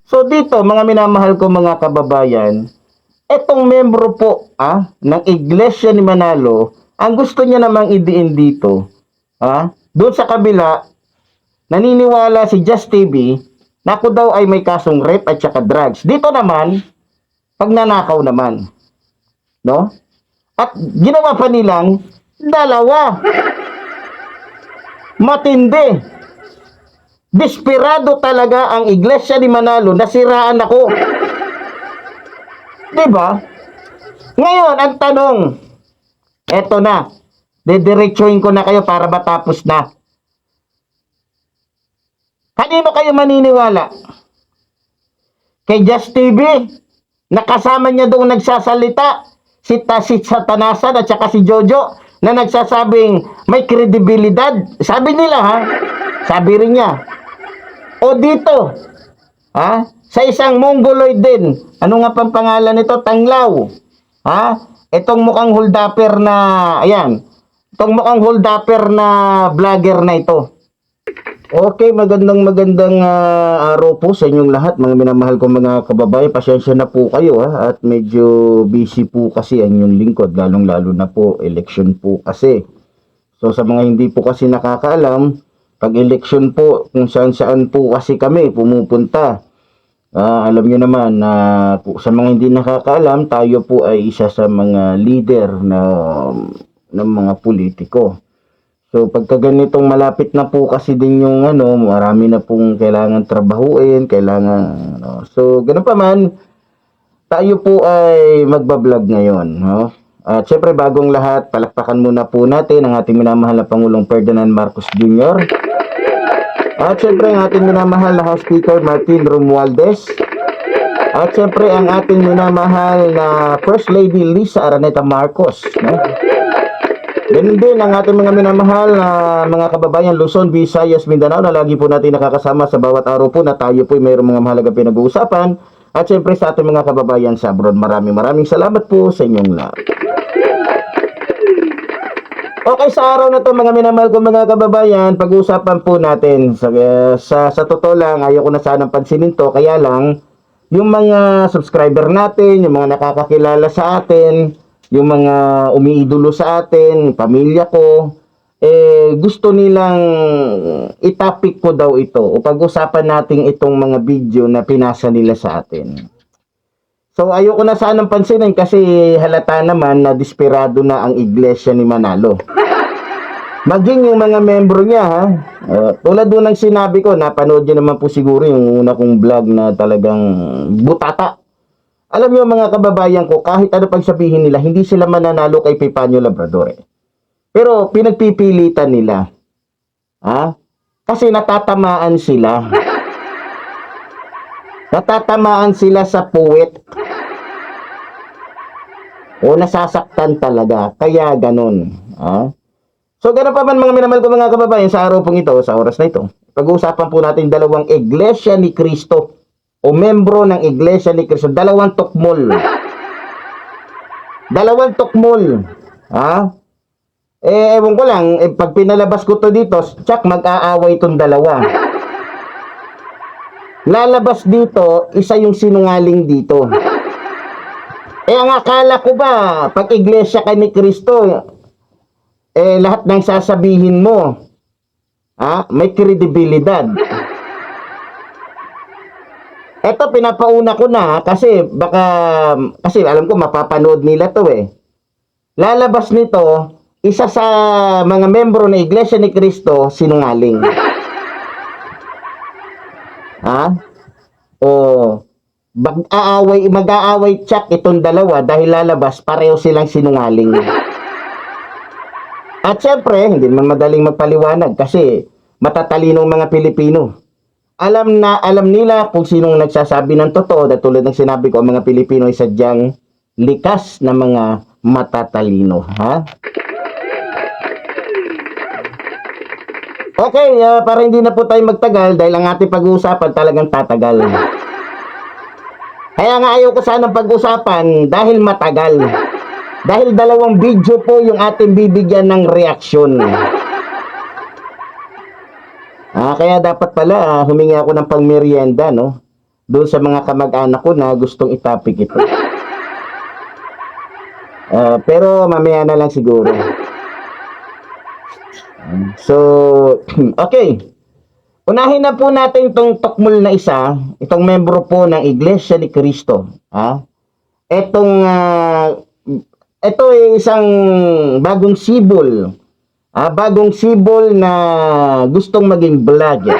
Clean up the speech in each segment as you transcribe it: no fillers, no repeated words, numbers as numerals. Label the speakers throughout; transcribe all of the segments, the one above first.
Speaker 1: So dito, mga minamahal ko mga kababayan, etong membro po ng Iglesia ni Manalo, ang gusto niya namang idiin dito, doon sa kabila, naniniwala si Just TV na ako daw ay may kasong rape at saka drugs. Dito naman, pagnanakaw naman. No? At ginawa pa nilang dalawa. Matindi. Desperado talaga ang Iglesia ni Manalo, nasiraan ako. Diba? Ngayon, ang tanong, eto na, didiretsuhin ko na kayo para matapos na. Kanino kayo maniniwala? Kay Just TV, nakasama niya doon nagsasalita, si Satanasan at saka si Jojo, na nagsasabing may kredibilidad. Sabi nila sabi rin niya. O dito, sa isang mongoloid din, ano nga pang pangalan nito? Tanglaw. Itong mukhang holdapper na, itong mukhang holdapper na vlogger na ito. Okay, magandang araw po sa inyong lahat, mga minamahal ko mga kababayan. Pasensya na po kayo at medyo busy po kasi ang inyong lingkod, lalong-lalo na po, election po kasi. So sa mga hindi po kasi nakakaalam, pag election po, kung saan-saan po kasi kami pumupunta. Alam nyo naman na sa mga hindi nakakaalam, tayo po ay isa sa mga leader ng mga politiko. So pagka ganitong malapit na po kasi din yung marami na pong kailangan trabahuin, So ganun pa man, tayo po ay magbablog ngayon, At syempre bagong lahat, palakpakan muna po natin ang ating minamahal na Pangulong Ferdinand Marcos Jr. At syempre ang ating minamahal na House Speaker Martin Romualdez. At syempre ang ating minamahal na First Lady Lisa Araneta Marcos. Ganun din ang ating mga minamahal na mga kababayan Luzon, Visayas, Mindanao na lagi po natin nakakasama sa bawat araw po na tayo po ay mayroong mga mahalagang pinag-uusapan. At syempre sa ating mga kababayan sa abroad, maraming salamat po sa inyong lahat. Okay, sa araw na to mga minamahal ko mga kababayan, pag-uusapan po natin sa totoo lang, ayaw ko na sanang pansinin to, kaya lang yung mga subscriber natin, yung mga nakakakilala sa atin, yung mga umiidolo sa atin, pamilya ko, gusto nilang itapik ko daw ito o pag-usapan natin itong mga video na pinasa nila sa atin. So ayoko na sanang pansinin kasi halata naman na desperado na ang Iglesia ni Manalo. Maging yung mga membro niya tulad doon ng sinabi ko, napanood niyo naman po siguro yung una kong vlog na talagang butata. Alam niyo mga kababayan ko, kahit ano pang sabihin nila, hindi sila mananalo kay Epifanio Labrador. Pero pinagpipilitan nila. Kasi natatamaan sila. Natatamaan sila sa puwet. O nasasaktan talaga. Kaya ganun. So ganun pa man mga minamahal ko mga kababayan, sa araw pong ito, sa oras na ito, pag-uusapan po natin dalawang Iglesia ni Cristo o membro ng Iglesia ni Cristo. Dalawang tukmol. Dalawang tukmol. Ewan ko lang, pag pinalabas ko to dito, tsak mag-aaway itong dalawa. Lalabas dito, isa yung sinungaling dito. Ang akala ko ba, pag Iglesia ka ni Cristo, lahat ng sasabihin mo, may kredibilidad. Eto, pinapauna ko na, kasi alam ko mapapanood nila to Lalabas nito, isa sa mga membro ng Iglesia ni Cristo, sinungaling. Mag-aaway tsak itong dalawa dahil lalabas pareho silang sinungaling. At syempre, hindi naman madaling magpaliwanag kasi matatalinong mga Pilipino. Alam nila kung sinong nagsasabi ng totoo, at tulad ng sinabi ko, ang mga Pilipino ay sadyang likas na mga matatalino. Okay, para hindi na po tayo magtagal dahil ang ating pag-uusapan talagang tatagal. Kaya nga ayaw ko sanang pag-usapan dahil matagal. Dahil dalawang video po yung ating bibigyan ng reaksyon. Kaya dapat pala humingi ako ng pangmerienda, no? Doon sa mga kamag-anak ko na gustong itapik ito. Pero mamaya na lang siguro. So, okay. Unahin na po natin itong tukmol na isa, itong membro po ng Iglesia ni Cristo. Ito ay isang bagong sibol. Bagong sibol na gustong maging vlogger.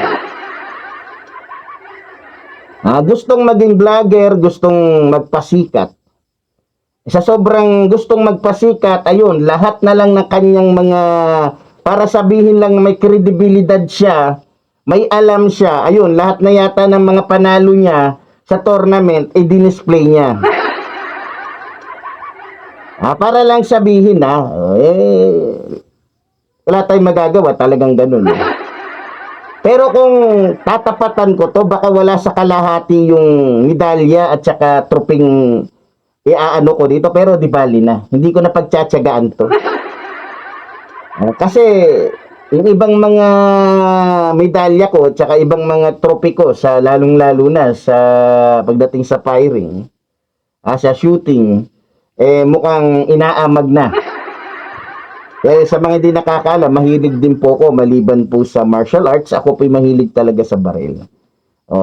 Speaker 1: Gustong maging vlogger, gustong magpasikat. Sa sobrang gustong magpasikat, ayun, lahat na lang ng kanyang mga, para sabihin lang na may kredibilidad siya, may alam siya, ayun, lahat na yata ng mga panalo niya sa tournament, i-display niya. Para lang sabihin wala tayong magagawa, talagang ganun. Pero kung tatapatan ko to, baka wala sa kalahati yung medalya at saka troping iaano ko dito, pero di bali na. Hindi ko na pagtsatsagaan to. Kasi yung ibang mga medalya ko at saka ibang mga trophy ko sa lalong-lalo na sa pagdating sa firing, sa shooting, mukhang inaamag na. Sa mga hindi nakakaalam, mahilig din po ako maliban po sa martial arts. Ako po'y mahilig talaga sa baril.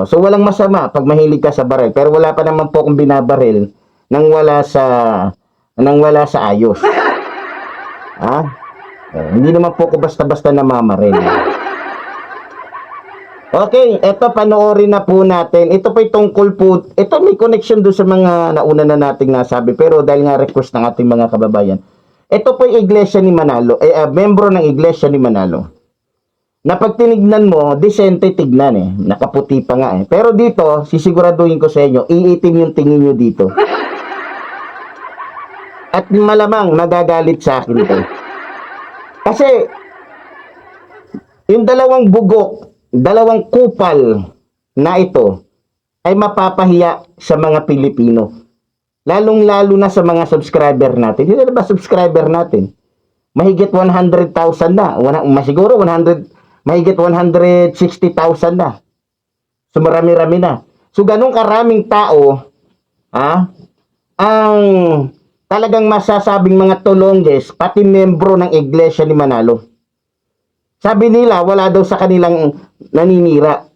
Speaker 1: So walang masama pag mahilig ka sa baril, pero wala pa naman po akong binabaril nang wala sa ayos. Hindi naman po ako basta-basta namamaril. Okay, eto panoorin na po natin. Ito po tungkol po, ito may connection doon sa mga nauna na nating nasabi, pero dahil nga request ng ating mga kababayan. Ito po yung Iglesia ni Manalo, membro ng Iglesia ni Manalo. Na pag tinignan mo, decente tignan nakaputi pa nga Pero dito, sisiguraduhin ko sa inyo, iitim yung tingin nyo dito. At malamang magagalit sa akin to. Kasi, yung dalawang bugok, dalawang kupal na ito, ay mapapahiya sa mga Pilipino. Lalong-lalo na sa mga subscriber natin. Hindi na ba subscriber natin? Mahigit 100,000 na. Siguro 100, mahigit 160,000 na. So marami-rami na. So ganun karaming tao, ang talagang masasabing mga tulongges, pati membro ng Iglesia ni Manalo. Sabi nila, wala daw sa kanilang naninira.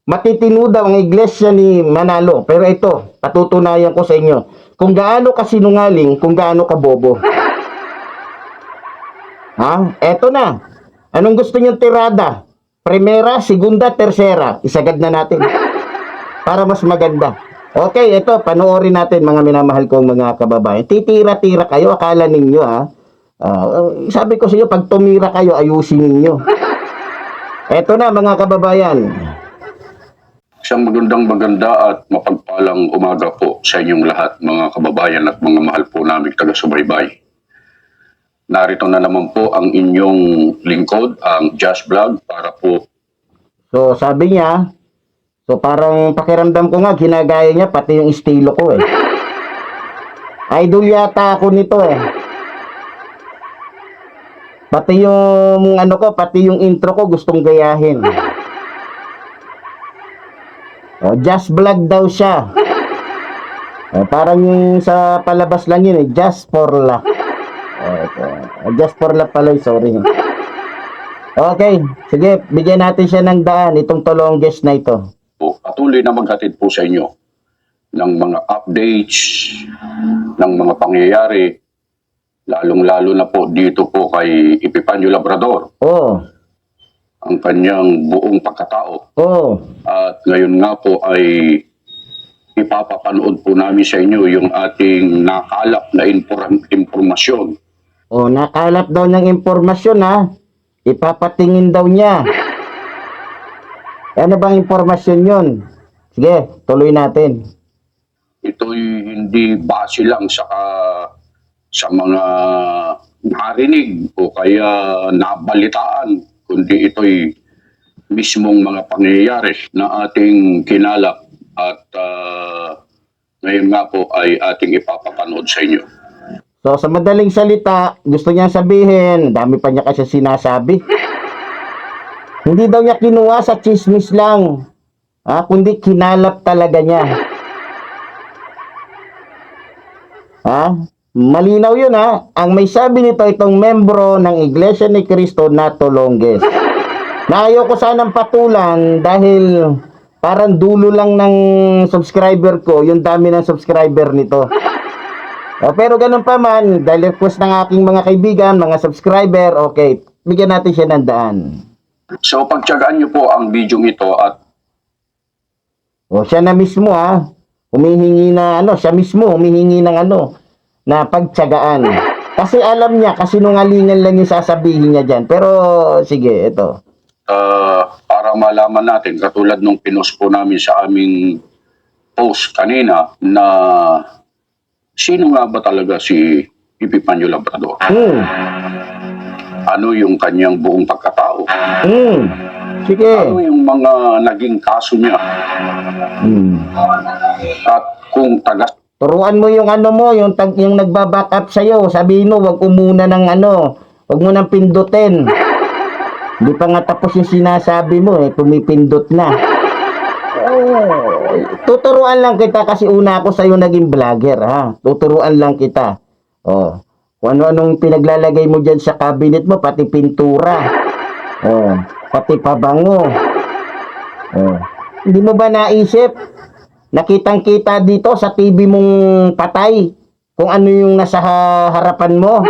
Speaker 1: Matitino daw ang Iglesia ni Manalo. Pero ito, patutunayan ko sa inyo kung gaano ka sinungaling, kung gaano ka bobo. Eto na. Anong gusto niyong tirada? Primera, segunda, tercera. Isagad na natin. Para mas maganda. Okay, ito, panoorin natin mga minamahal kong mga kababayan. Titira-tira kayo, akala ninyo sabi ko sa inyo, pag tumira kayo, ayusin ninyo. Eto na mga kababayan.
Speaker 2: Isang maganda at mapagpalang umaga po sa inyong lahat mga kababayan at mga mahal po namin taga-subaybay. Narito na naman po ang inyong lingkod, ang Just Vlog para po.
Speaker 1: So sabi niya, so parang pakiramdam ko nga, ginagaya niya pati yung estilo ko Idol yata ako nito Pati yung pati yung intro ko gustong gayahin. Just Vlog daw siya. Parang yung sa palabas lang yun Just for Luck. Just for Luck pala, sorry. Okay, sige, bigyan natin siya ng daan, itong tulongges na ito.
Speaker 2: Patuloy na maghatid po sa inyo ng mga updates, ng mga pangyayari, lalong-lalo na po dito po kay Epifanio Labrador. Ang kanyang buong pagkatao. At ngayon nga po ay ipapapanood po namin sa inyo yung ating nakalap na impormasyon.
Speaker 1: Nakalap daw ng impormasyon Ipapatingin daw niya. Ano bang impormasyon yun? Sige, tuloy natin.
Speaker 2: Ito'y hindi base lang sa mga narinig o kaya nabalitaan, kundi ito'y mismong mga pangyayari na ating kinalap at ngayon nga po ay ating ipapapanood sa inyo.
Speaker 1: So, sa madaling salita, gusto niyang sabihin, dami pa niya kasi sinasabi. Hindi daw niya kinuha sa chismis lang, kundi kinalap talaga niya. Malinaw yun Ang may sabi nito itong membro ng Iglesia ni Cristo Nato Longes. Na ayaw ko sanang patulan dahil parang dulo lang ng subscriber ko, yung dami ng subscriber nito. Pero ganun pa man, dahil request ng aking mga kaibigan, mga subscriber, okay, bigyan natin siya ng daan.
Speaker 2: So pagtiyagaan niyo po ang video ito at
Speaker 1: Siya na mismo humihingi na siya mismo humihingi ng na pagtiyagaan. Kasi alam niya, kasinungalingan lang yung sasabihin niya diyan. Pero sige, ito.
Speaker 2: para malaman natin, katulad nung pinost po namin sa aming post kanina, na sino nga ba talaga si Epifanio Labrador? Ano yung kanyang buong pagkatao?
Speaker 1: Sige.
Speaker 2: Ano yung mga naging kaso niya? At kung
Speaker 1: Turuan mo yung yung nagba-back up sa'yo. Sabihin mo, wag umuna ng wag mo nang pindutin. Hindi pa nga tapos yung sinasabi mo pumipindot na. Tuturuan lang kita kasi una ako sa'yo naging vlogger, Tuturuan lang kita. Kung ano-anong pinaglalagay mo dyan sa cabinet mo, pati pintura. Pati pabango. Hindi mo ba naisip? Nakitang-kita dito sa TV mong patay kung ano yung nasa harapan mo.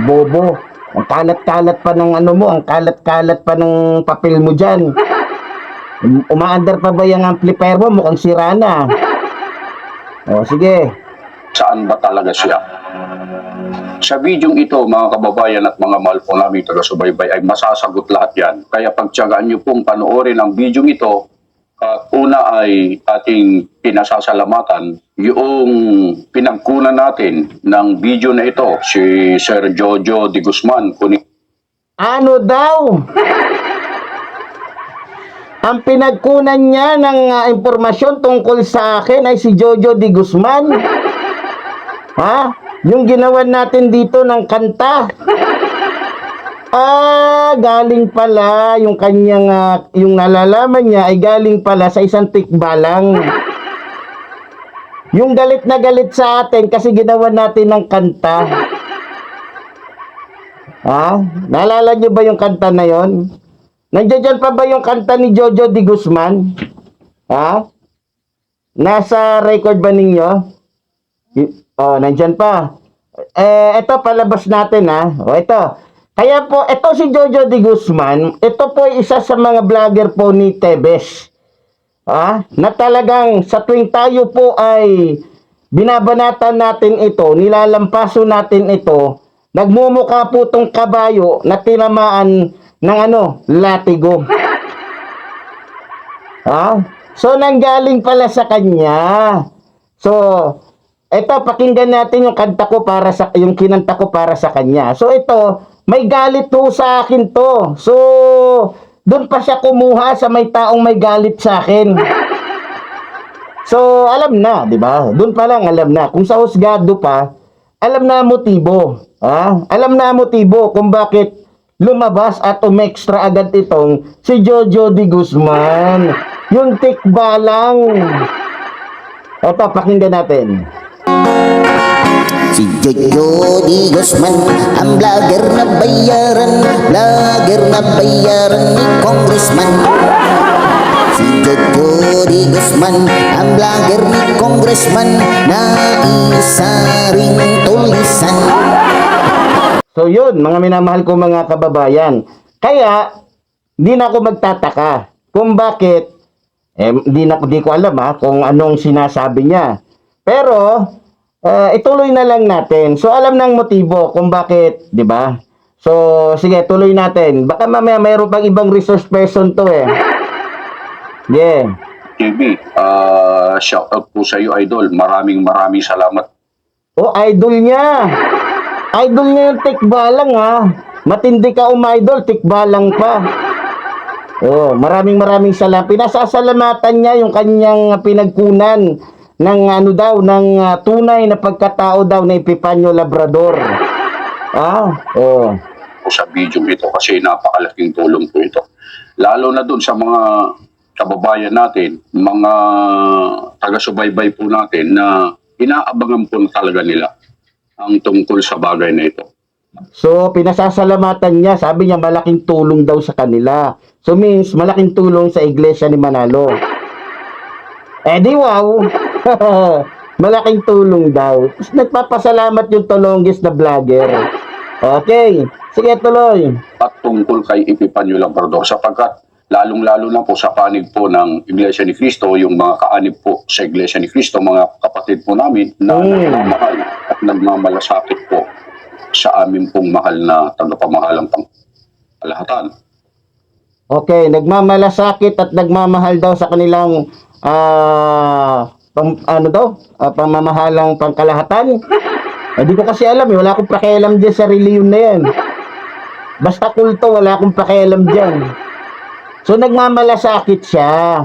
Speaker 1: Bobo. Ang kalat-kalat pa ng ang kalat-kalat pa ng papel mo dyan. Umaandar pa ba yung amplifier mo? Mukhang sira na. Sige.
Speaker 2: saan ba talaga siya? Sa video ito, mga kababayan at mga mahal po namin taga-subaybay, ay masasagot lahat yan. Kaya pagtiyagaan nyo pong panoorin ang video ito. At una ay ating pinasasalamatan yung pinagkunan natin ng video na ito, si Sir Jojo de Guzman.
Speaker 1: Ano daw? Ang pinagkunan niya ng impormasyon tungkol sa akin ay si Jojo de Guzman. Yung ginawan natin dito ng kanta. Galing pala yung kanyang, yung nalalaman niya ay galing pala sa isang tikbalang. Yung galit na galit sa atin kasi ginawa natin ng kanta. Naalala niyo ba yung kanta na yon? Nandiyan pa ba yung kanta ni Jojo de Guzman? Nasa record ba ninyo? Nandiyan pa. Ito palabas natin ito. Kaya po, ito si Jojo de Guzman, ito po ay isa sa mga vlogger po ni Tebes. Na talagang sa tuwing tayo po ay binabanatan natin ito, nilalampaso natin ito, nagmumukha po tong kabayo na tinamaan ng latigo. So, nanggaling pala sa kanya. So, ito, pakinggan natin yung kanta ko yung kinanta ko para sa kanya. So, ito, may galit po sa akin to. So, doon pa siya kumuha sa may taong may galit sa akin. So, alam na, di ba? Doon pa lang alam na. Kung sa husgado pa, alam na ang motibo. Alam na ang motibo kung bakit lumabas at umextra agad itong si Jojo de Guzman. Yung tikbalang. Ito, pakinggan natin.
Speaker 3: Si Jojo de Guzman, ang vlogger na bayaran ni Congressman. Si Jojo de Guzman, ang vlogger ni Congressman, na isa ring tulisan.
Speaker 1: So yun, mga minamahal ko mga kababayan. Kaya, di na ako magtataka kung bakit, di ko alam kung anong sinasabi niya. Pero, ituloy na lang natin. So, alam ng motibo kung bakit, di ba? So, sige, tuloy natin. Baka mamaya mayroon pang ibang resource person to Yeah.
Speaker 2: TV, shout out po sa iyo, Idol. Maraming salamat.
Speaker 1: Idol niya. Idol niya yung tikbalang Matindi ka idol, tikbalang pa. Maraming salamat. Pinasasalamatan niya yung kanyang pinagkunan ng ano daw, ng tunay na pagkatao daw na Epifanio Labrador. Oh.
Speaker 2: po sa video ito kasi napakalaking tulong po ito. Lalo na dun sa mga kababayan natin, mga taga-subaybay po natin na inaabangan po na talaga nila ang tungkol sa bagay na ito.
Speaker 1: So, pinasasalamatan niya, sabi niya malaking tulong daw sa kanila. So, means malaking tulong sa iglesia ni Manalo. Eh di wow! Malaking tulong daw. Tapos nagpapasalamat yung Tolongis na vlogger. Okay, sige tuloy.
Speaker 2: At tungkol kay Epifanio Labrador sapagkat lalong-lalo na po sa panig po ng Iglesia ni Cristo, yung mga kaanib po sa Iglesia ni Cristo, mga kapatid po namin na nagmamahal at nagmamalasakit po sa amin pong mahal na tagapamahalang pangkalahatan.
Speaker 1: Okay, nagmamalasakit at nagmamahal daw sa kanilang pamamahalang pangkalahatan. Hindi ko kasi alam, wala akong pakialam dyan sa reliyon na yan. Basta kulto, wala akong pakialam dyan. So, nagmamalasakit siya.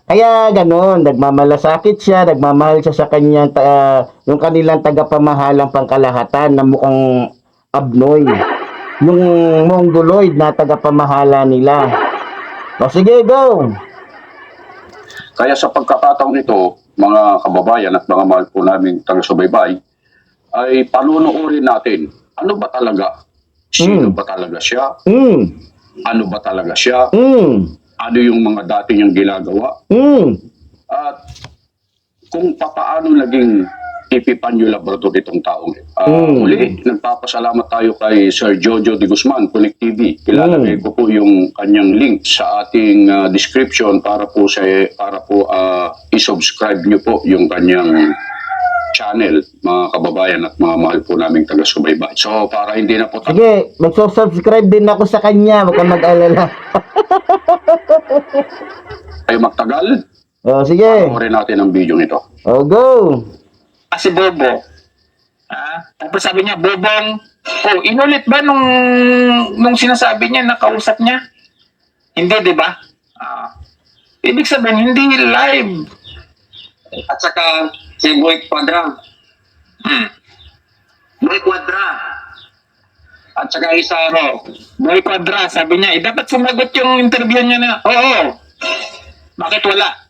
Speaker 1: Kaya ganon, nagmamalasakit siya, nagmamahal siya sa kanyang, yung kanilang tagapamahalang pangkalahatan na mukhang abnoy. Yung mongoloid na tagapamahala nila. O sige, go!
Speaker 2: Kaya sa pagkakataong ito, mga kababayan at mga mahal po namin taga-subaybay, ay panunuorin natin, ano ba talaga? Sino ba talaga siya? Ano ba talaga siya? Ano yung mga dati niyang ginagawa? At kung papaano naging Epifanio Labrador itong taong. Uli, nagpapasalamat tayo kay Sir Jojo de Guzman, Connect TV. Ilalagay ko po yung kanyang link sa ating description para po i-subscribe niyo po yung kanyang channel, mga kababayan at mga mahal po naming taga-subaybay. So, para hindi na po
Speaker 1: Sige, magsusubscribe din ako sa kanya. Huwag kang mag-alala.
Speaker 2: tayo magtagal,
Speaker 1: O, sige.
Speaker 2: panoorin natin ang video nito.
Speaker 1: O, go.
Speaker 4: Si Bobo. Tapos sabi niya, Bobong, inulit ba nung sinasabi niya, nakausap niya? Hindi, di ba? Ibig sabihin, hindi live.
Speaker 5: At saka si Boy Quadra. Boy Quadra. At saka isa
Speaker 4: Boy Quadra, sabi niya, dapat sumagot yung interview niya na, oo. Bakit wala?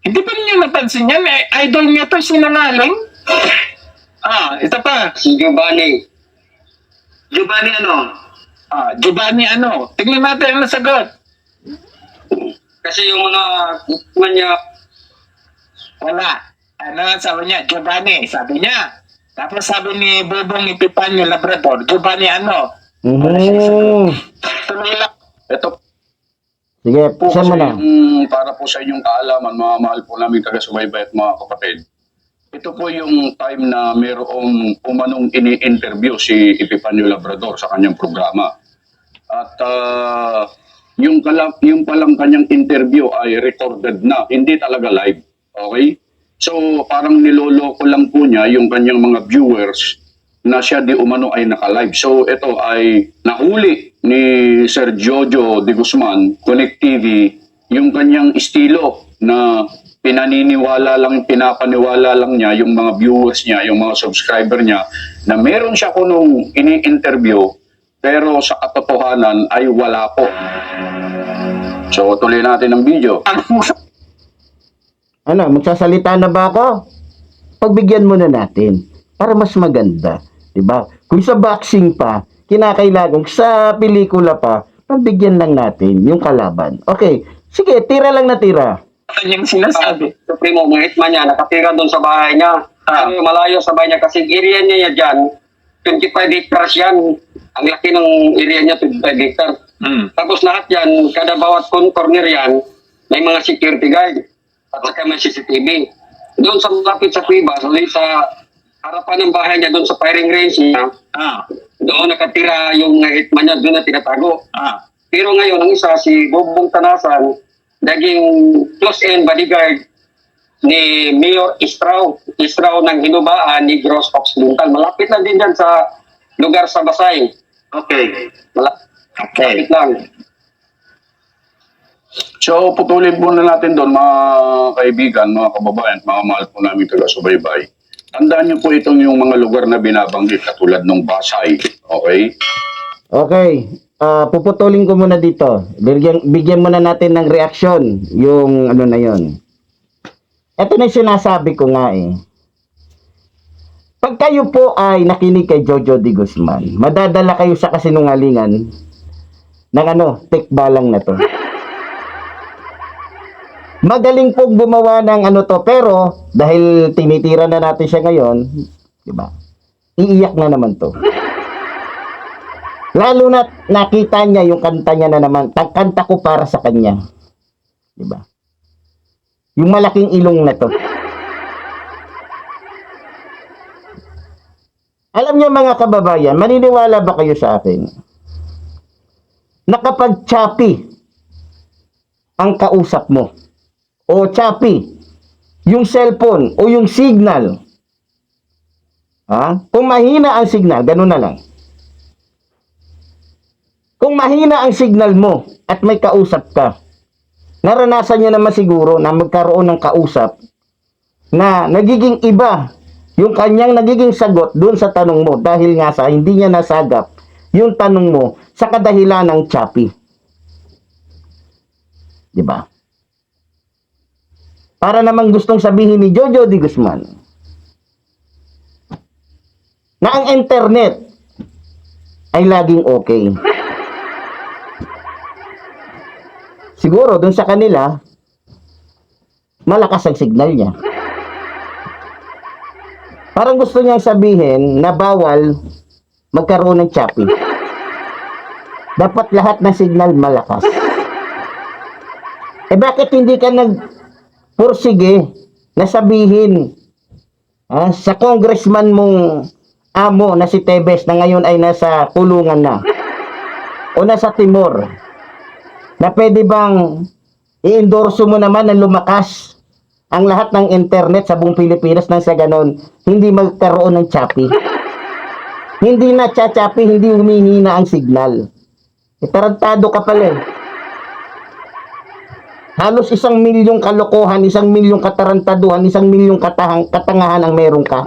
Speaker 4: Hindi ba niyo napansin yan? Idol niya to, sinangaling. Ito pa.
Speaker 5: si Giovanni. Giovanni
Speaker 4: Giovanni ano? Tingnan natin ang nasagot.
Speaker 5: Kasi yung mga manya
Speaker 4: Wala. Ano sabi niya? Giovanni, sabi niya. Tapos sabi ni Bobong Epifanio Labrador, Giovanni ano? Tuloy lang.
Speaker 2: Ito
Speaker 1: Sige,
Speaker 2: po
Speaker 1: siya
Speaker 2: kasi
Speaker 1: mo na.
Speaker 2: para po sa inyong kaalaman, mga mahal po namin taga-subaybay at mga kapatid. Ito po yung time na mayroong umanong ini-interview si Epifanio Labrador sa kanyang programa. At yung palang kanyang interview ay recorded na, hindi talaga live. Okay? So, parang niloloko lang po niya yung kanyang mga viewers na siya di umano ay naka-live. So, ito ay nahuli ni Sir Jojo de Guzman, Connect TV, yung kanyang estilo na pinapaniwala lang niya yung mga viewers niya, yung mga subscriber niya, na meron siya kunong ini-interview, pero sa katotohanan ay wala po. So, tuloy natin ang video.
Speaker 1: Ano, magsasalita na ba ako? Pagbigyan muna natin para mas maganda, 'di ba? Kung sa boxing pa, kinakailangan sa pelikula pa, pagbigyan lang natin yung kalaban. Okay, sige, tira lang na tira.
Speaker 4: Ano yung sinasabi?
Speaker 5: Supremo, mga hitman niya, nakatira doon sa bahay niya. Malayo sa bahay niya kasi area niya dyan, 25 hectares yan. Ang laki ng area niya, 25 hectares. Tapos lahat yan, kada bawat corner yan, may mga security guard. At saka may CCTV. Doon sa lapit sa Cueva, sa harapan ng bahay niya, doon sa firing range niya, doon nakatira yung hitman niya, doon na tinatago. Pero ngayon, ang isa, si Bobong Tanasan, naging close-end bodyguard ni Mayor Istrao ng Hinubaan ni Gross Ox Luntal. Malapit lang din dyan sa lugar sa Basay.
Speaker 4: Okay.
Speaker 5: Malapit lang.
Speaker 2: So, putulin po na natin doon, mga kaibigan, mga kababayan, mga mahal po namin taga-subaybay. Tandaan niyo po itong yung mga lugar na binabanggit katulad ng Basay. Okay?
Speaker 1: Okay. Puputulin ko muna dito. Bigyan muna natin ng reaksyon yung ano na yon. Ito na yung sinasabi ko nga eh. Pag kayo po ay nakinig kay Jojo de Guzman, madadala kayo sa kasinungalingan ng tikbalang na to. Magaling pong gumawa ng to, pero dahil tinitira na natin siya ngayon, di ba? Iiyak na naman to. Lalo na nakita niya yung kanta niya na naman, kanta ko para sa kanya. Di ba? Yung malaking ilong na to. Alam niyo mga kababayan, maniniwala ba kayo sa akin? Na kapag choppy ang kausap mo, o choppy yung cellphone o yung signal, kung mahina ang signal, ganun na lang. Kung mahina ang signal mo at may kausap ka, naranasan niyo naman siguro na magkaroon ng kausap na nagiging iba yung kanyang nagiging sagot dun sa tanong mo dahil nga sa hindi niya nasagap yung tanong mo sa kadahilan ng choppy. Diba? Para namang gustong sabihin ni Jojo de Guzman na ang internet ay laging okay. Siguro dun sa kanila malakas ang signal niya. Parang gusto niyang sabihin na bawal magkaroon ng choppy. Dapat lahat ng signal malakas. Bakit hindi ka nagpursige na sabihin sa congressman mong amo na si Tebes na ngayon ay nasa kulungan na o nasa Timor, na pwede bang i-endorso mo naman na lumakas ang lahat ng internet sa buong Pilipinas nang sa ganon hindi magkaroon ng choppy. Hindi na choppy, hindi humihina ang signal. Tarantado ka pala eh. Halos 1 milyong kalokohan, 1 milyong katarantaduhan, 1 milyong katangahan ang meron ka.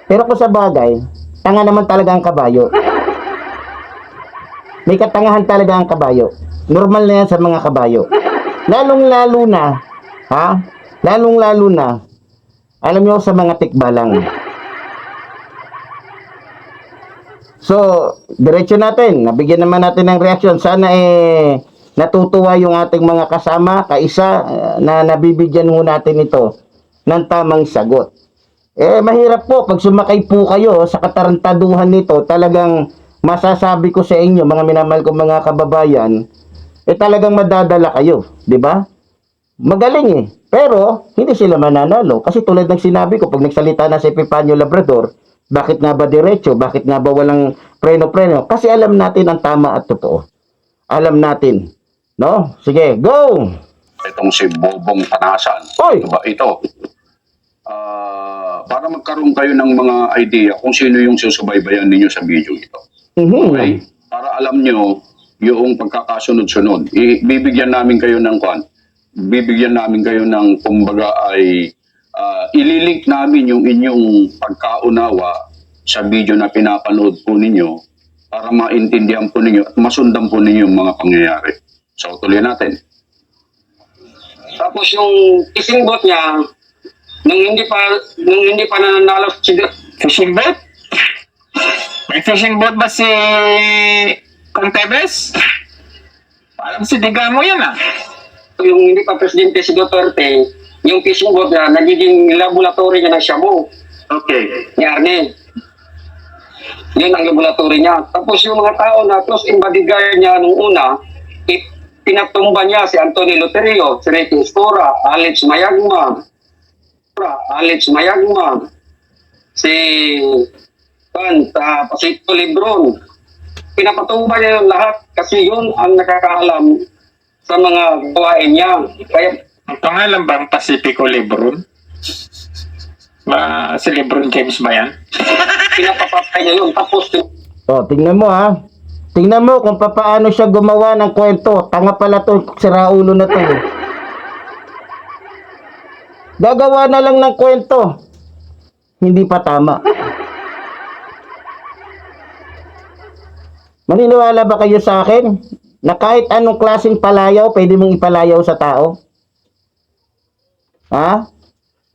Speaker 1: Pero kung sa bagay, tanga naman talaga ang kabayo. May katangahan talaga ang kabayo. Normal na yan sa mga kabayo. Lalong-lalo na, lalong-lalo na, alam nyo sa mga tikbalang. So, diretso natin. Nabigyan naman natin ng reaksyon. Sana natutuwa yung ating mga kasama, kaisa na nabibigyan ho natin ito ng tamang sagot. Mahirap po pag sumakay po kayo sa katarantaduhan nito, talagang masasabi ko sa inyo, mga minamahal ko mga kababayan, talagang madadala kayo, di ba? Magaling eh. Pero hindi sila mananalo kasi tulad ng sinabi ko, pag nagsalita na si Epifanio Labrador, bakit nga ba diretso? Bakit nga ba walang preno-preno? Kasi alam natin ang tama at totoo. Alam natin. No? Sige, go!
Speaker 2: Itong si Bobong Tanasan.
Speaker 1: Oy!
Speaker 2: Diba? Ito. Para magkaroon kayo ng mga idea kung sino yung susubaybayan ninyo sa video ito. Okay? Para alam nyo yung pagkakasunod-sunod. Bibigyan namin kayo ng bibigyan namin kayo ng kumbaga ay ililink namin yung inyong pagkaunawa sa video na pinapanood po ninyo para maintindihan po ninyo at masundan po ninyo yung mga pangyayari. So, tuloy natin.
Speaker 5: Tapos yung fishing boat niya, nung hindi pa nananalo si
Speaker 4: Fishing boat? May fishing boat ba si Contebes? Parang si Digamo yan
Speaker 5: yung hindi pa presidente si Duterte, yung fishing boat niya, nagiging laboratory niya ng Shabu.
Speaker 4: Okay.
Speaker 5: Ni Arne. Yun ang laboratory niya. Tapos yung mga tao na close in bodyguard niya nung una, pinatumba niya si Anthony Loterio, si Ricky Escora, Alex Mayagma, si Pasito Lebron. Pinapatumba niya yung lahat kasi yun ang nakakaalam sa mga gawain niya. Kaya
Speaker 4: Ang pangalan bang Pacifico Lebron? Si Lebron James ba yan?
Speaker 5: pinapapatay niya yun. Tapos
Speaker 1: tingnan mo Tingnan mo kung paano siya gumawa ng kwento. Tanga pala to, siraulo na to. Gagawa na lang ng kwento. Hindi pa tama. Maniniwala ba kayo sa akin na kahit anong klaseng palayaw, pwede mong ipalayaw sa tao? Ha?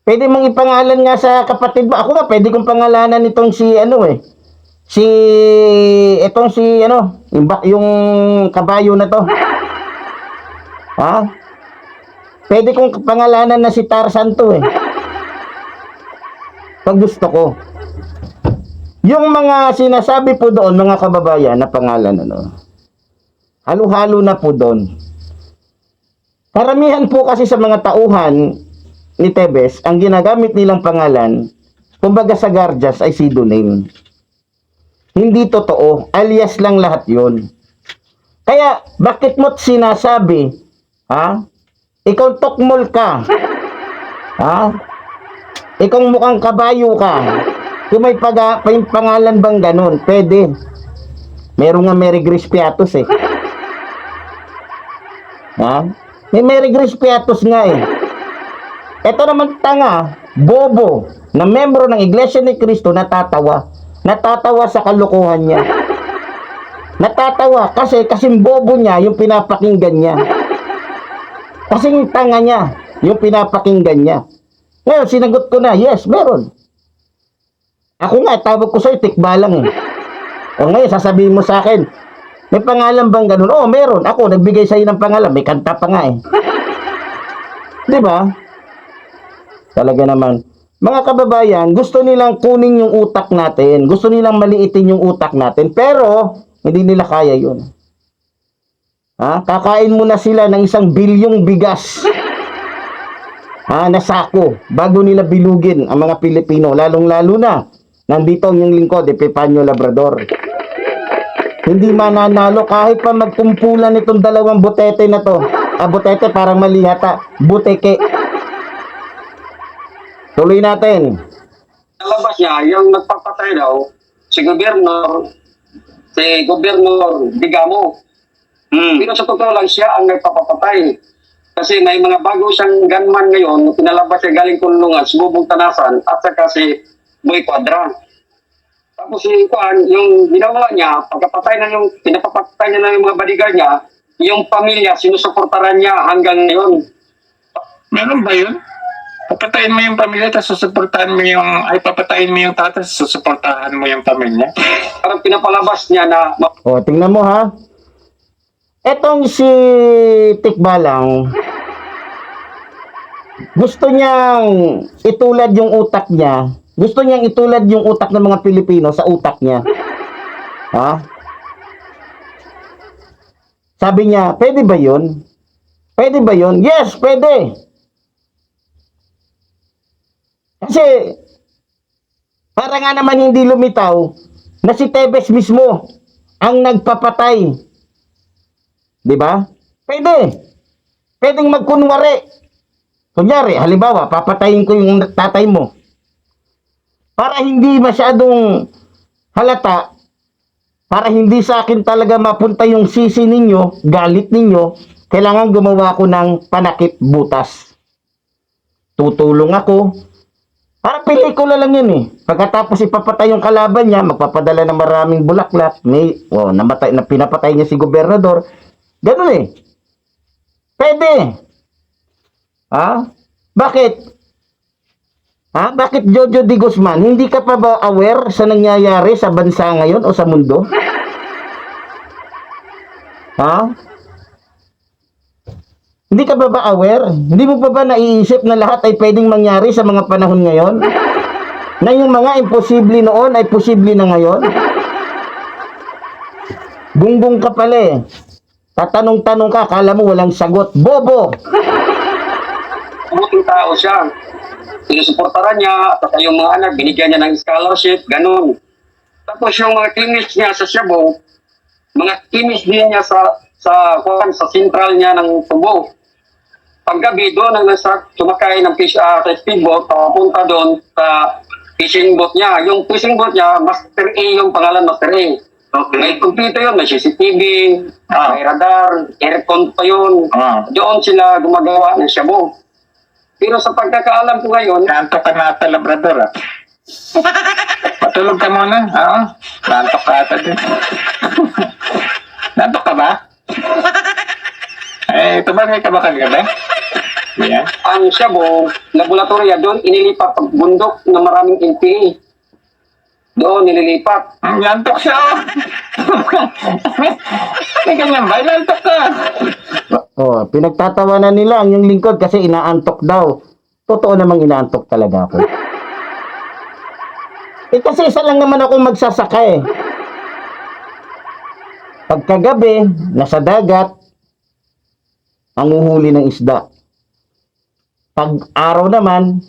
Speaker 1: Pwede mong ipangalan nga sa kapatid mo. Ako nga, pwede kong pangalanan itong si yung kabayo na to. Ha? Pwede kong pangalanan na si Tarzan to eh. Pag gusto ko. Yung mga sinasabi po doon, mga kababayan, na pangalan, halo-halo na po doon. Karamihan po kasi sa mga tauhan ni Tebes, ang ginagamit nilang pangalan, kumbaga sa Garjas, ay pseudonym. Hindi totoo, alias lang lahat yon. Kaya, bakit mo't sinasabi, ikaw tokmol ka, ikaw mukhang kabayo ka, kung may pangalan bang ganun, pwede. Meron nga Mary Grace Piatos eh. May Mary Grace Piatos nga eh. Ito naman tanga, bobo, na membro ng Iglesia ni Cristo, natatawa. Natatawa sa kalokohan niya. Natatawa kasi bobo niya yung pinapakinggan niya. Kasing tanga niya yung pinapakinggan niya. Ngayon, sinagot ko na, yes, meron. Ako nga, tawag ko sa'yo, tikbalang eh. O ngayon, sasabihin mo sa akin, may pangalan bang ganun? Oo, meron. Ako, nagbigay sa'yo ng pangalan. May kanta pa nga eh. Di ba? Talaga naman. Mga kababayan, gusto nilang kunin yung utak natin. Gusto nilang maliitin yung utak natin. Pero, hindi nila kaya yun. Kakain muna sila ng 1 bilyong bigas. Na sako. Bago nila bilugin ang mga Pilipino. Lalong-lalo na. Nandito ang yung lingkod, Epifanio Labrador. Hindi mananalo kahit pa magkumpulan itong 2 butete na to. Butete parang mali hata. Buteke. Tuloy natin.
Speaker 5: Nalabas niya, yung nagpapatay daw, si Gobernador Digamo. Pero sa totoo lang, siya ang nagpapatay. Kasi may mga bago siyang gunman ngayon, pinalabas siya galing kulungan, si Bubong Tanasan, at saka si Boy Quadra. Tapos yung ginawa niya, pinapapatay niya na yung mga bodyguard niya, yung pamilya, sinusuportaran niya hanggang ngayon.
Speaker 4: Meron ba yun? Papatayin mo yung pamilya, tapos papatayin mo yung tata, susuportahan mo yung pamilya.
Speaker 5: Parang pinapalabas niya na...
Speaker 1: Tingnan mo ha. Etong si Tikbalang, gusto niyang itulad yung utak niya. Gusto niyang itulad yung utak ng mga Pilipino sa utak niya. Sabi niya, pwede ba yun? Pwede ba yun? Yes, pwede. Kasi, para nga naman hindi lumitaw na si Tebes mismo ang nagpapatay. Di ba? Pwede. Pwedeng magkunwari. Kunyari, halimbawa, papatayin ko yung tatay mo. Para hindi masyadong halata, para hindi sa akin talaga mapunta yung sisi ninyo, galit ninyo, kailangan gumawa ko ng panakip butas. Tutulong ako. Para pelikula lang yun eh. Pagkatapos ipapatay yung kalaban niya, magpapadala ng maraming bulaklak. Pinapatay niya si Gobernador. Ganun eh. Pwede. Bakit? Bakit Jojo Di Guzman? Hindi ka pa ba aware sa nangyayari sa bansa ngayon o sa mundo? Hindi ka ba aware? Hindi mo pa ba naiisip na lahat ay pwedeng mangyari sa mga panahon ngayon? Na yung mga imposible noon ay posible na ngayon? Bungbong ka pala eh. Tatanong-tanong ka, akala mo walang sagot. Bobo!
Speaker 5: Mabuting tao siya. Sinusuportaran niya, at yung mga anak, binigyan niya ng scholarship, ganun. Tapos yung mga teammates niya sa Cebu, mga teammates din niya sa central niya ng Tubo. Paggabi doon ang sumakay ng sa speedboat, papunta doon sa fishing boat niya. Yung fishing boat niya, Master A yung pangalan, Master A.
Speaker 4: Okay.
Speaker 5: May kumpleto yun, may CCTV,
Speaker 4: Ah.
Speaker 5: may radar, aircon pa yun.
Speaker 4: Ah.
Speaker 5: Doon sila gumagawa ng shabu. Pero sa pagkakaalam ko ngayon,
Speaker 4: Nantok ka na ata, Labrador, ah. Patulog ka muna. Oo. Nantok ka ata din. Nantok ka ba? Tumagay ka ba kagabi? Yan.
Speaker 5: ang shabu, laboratory doon, inilipat pag bundok na maraming NPA. Doon, nililipat.
Speaker 4: Nantok siya, oh. May ganyan ba? Nantok ka.
Speaker 1: Oh, pinagtatawanan nila ang yung lingkod kasi inaantok daw. Totoo namang inaantok talaga ako. Kasi isa lang naman ako magsasaka eh. Pagkagabi, nasa dagat, ang uhuli ng isda. Pag araw naman,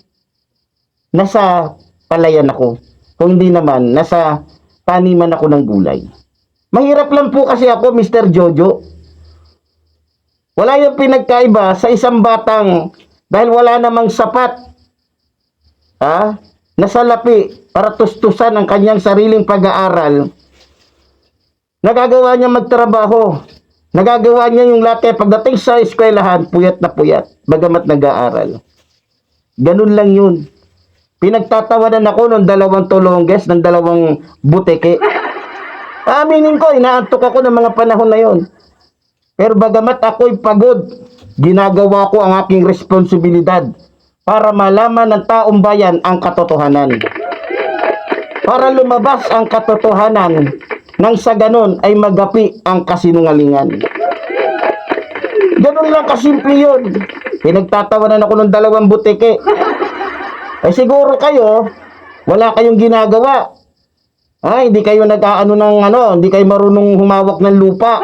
Speaker 1: nasa palayan ako. Kung hindi naman, nasa taniman ako ng gulay. Mahirap lang po kasi ako, Mr. Jojo. Wala yung pinagkaiba sa isang batang dahil wala namang sapat nasalapi para tustusan ang kanyang sariling pag-aaral. Nagagawa niya magtrabaho. Nagagawa niya yung latte pagdating sa eskwelahan, puyat na puyat, bagamat nag-aaral. Ganun lang yun. Pinagtatawanan ako ng 2 tulongges, ng 2 buteke. Aminin ko, inaantok ako ng mga panahon na yon. Pero bagamat ako'y pagod, ginagawa ko ang aking responsibilidad para malaman ng taong bayan ang katotohanan. Para lumabas ang katotohanan nang sa ganon ay magapi ang kasinungalingan. Ganun lang kasimple yun. Pinagtatawanan ako ng 2 butike. Siguro kayo, wala kayong ginagawa. Hindi kayo nag-aano ng hindi kayo marunong humawak ng lupa.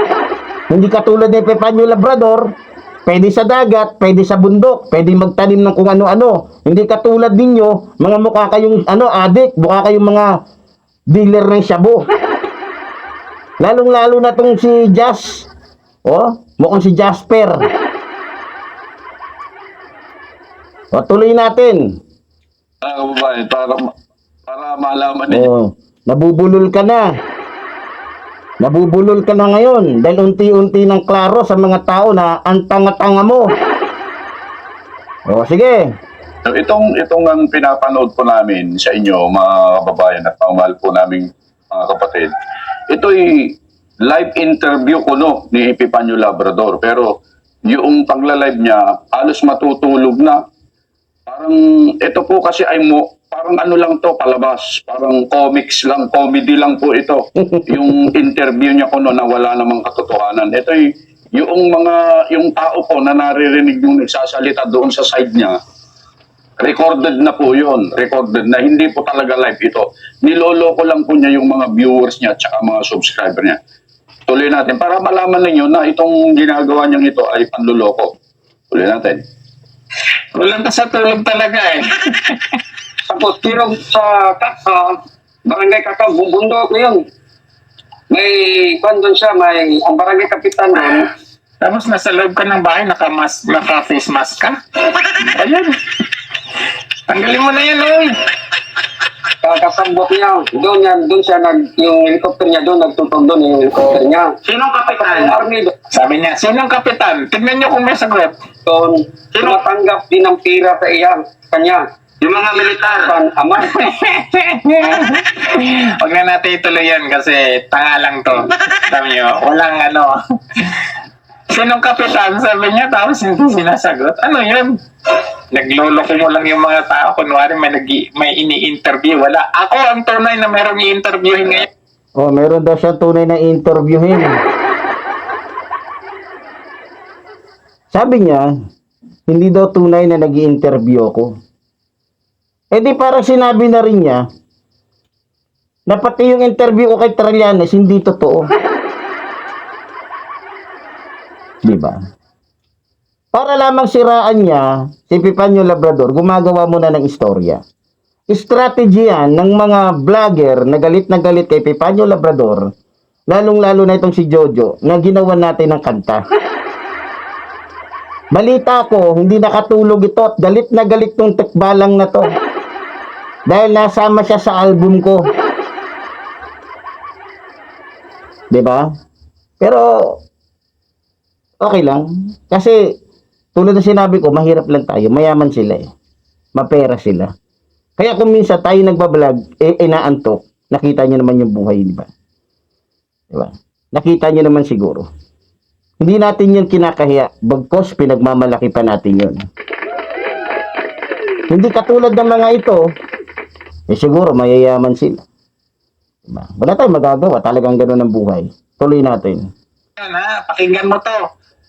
Speaker 1: Hindi katulad ni Pepanyo Labrador, pwede sa dagat, pwede sa bundok, pwede magtanim ng kung ano-ano. Hindi katulad ninyo, mga mukha kayong adik, mukha kayong mga dealer ng shabu. Lalong-lalo na tong si Jas. Mukhang si Jasper. Tuloy natin.
Speaker 2: Kababayan, para malaman ninyo.
Speaker 1: Nabubulol ka na. Nabubulol ka na ngayon dahil unti-unti nang klaro sa mga tao na ang tanga-tanga mo. Sige.
Speaker 2: Itong ang pinapanood po namin sa inyo, mga kababayan at pamahal po naming mga kapatid, ito'y live interview ko ni Epipanyo Labrador. Pero yung pagla-live niya, halos matutulog na. Parang ito po kasi ay parang ano lang to, palabas. Parang comics lang, comedy lang po ito. Yung interview niya ko na wala namang katotohanan. Ito yung tao po na naririnig yung nagsasalita doon sa side niya. Recorded na po yun. Recorded na. Hindi po talaga live ito. Niloloko lang po niya yung mga viewers niya at saka mga subscriber niya. Tuloy natin. Para malaman ninyo na itong ginagawa niyang ito ay panluloko. Tuloy natin.
Speaker 4: Walang ka sa tulog talaga eh.
Speaker 5: tapos pero sa barangay Kakao, bubundok na yun. May doon siya, may ang barangay kapitan doon.
Speaker 4: Tapos nasa loob ka ng bahay, naka-face mask ka. Ayan. Tanggalin mo na yan, oy.
Speaker 5: Kakasambot niya. Doon siya yung helicopter niya doon, nagtutog doon yung helicopter niya.
Speaker 4: Sinong kapitan?
Speaker 5: Army
Speaker 4: Sabi niya, sinong kapitan? Tignan niyo kung may sagot.
Speaker 5: doon, tumatanggap din ng pira sa kanya.
Speaker 4: Yung mga militar.
Speaker 5: Ama.
Speaker 4: Huwag na natin ituloy yan kasi tanga lang to. Sabi niyo, walang Sinong kapitan? Sabi niya, tapos hindi sinasagot. Ano yun? Nagloloko mo lang yung mga tao. Kunwari may ini-interview. Wala. Ako ang tunay na merong i-interviewin ngayon.
Speaker 1: Meron daw siya tunay na interviewin. Sabi niya, hindi daw tunay na nag-i-interview ako. Di parang sinabi na rin niya, na pati yung interview ko kay Trillanes, hindi totoo. Diba? Para lamang siraan niya, si Epipanyo Labrador, gumagawa muna ng istorya. Strategy yan ng mga vlogger na galit kay Epipanyo Labrador, lalong-lalo na itong si Jojo, na ginawa natin ng kanta. Balita ko, hindi nakatulog ito at galit na galit tong tekbalang na to. Dahil nasama siya sa album ko. 'Di ba? Pero okay lang kasi tulad ng sinabi ko, mahirap lang tayo, mayaman sila eh. Mapera sila. Kaya kung minsan tayo nagbablog, inaantok, nakita niyo naman yung buhay, di ba? Di ba? Nakita niyo naman siguro. Hindi natin yun kinakahiya, bagkos pinagmamalaki pa natin yun. Hindi katulad ng mga ito, siguro mayayaman sila. Diba? Wala tayong magagawa, talagang gano'n ang buhay. Tuloy natin.
Speaker 4: Yan ha, pakinggan mo to.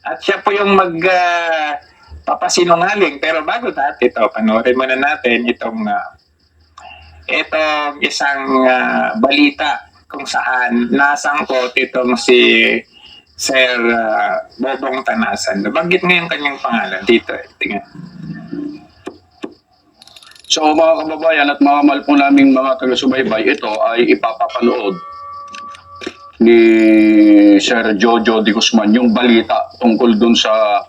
Speaker 4: At siya po yung papasinungaling. Pero bago natin ito, panoorin muna natin itong isang balita kung saan nasangkot itong si Sir Bobong Tanasan. Nabanggit nga yung kanyang pangalan dito. Tingnan.
Speaker 2: So mga kababayan at mga mahal po naming mga taga-subaybay, ito ay ipapapanood ni Sir Jojo de Guzman yung balita tungkol dun sa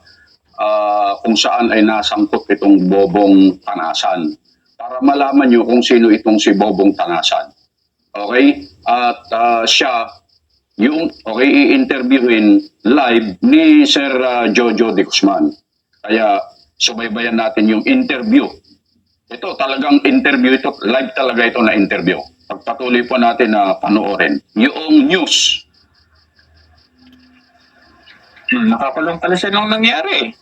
Speaker 2: kung saan ay nasangkot itong Bobong Tanasan. Para malaman nyo kung sino itong si Bobong Tanasan. Okay? At siya, i-interviewin live ni Sir Jojo de Guzman. Kaya subaybayan natin yung interview. Ito talagang interview ito, live talaga ito na interview. Pagpatuloy po natin na panoorin yung news.
Speaker 4: Nakakulong pala siya nung nangyari.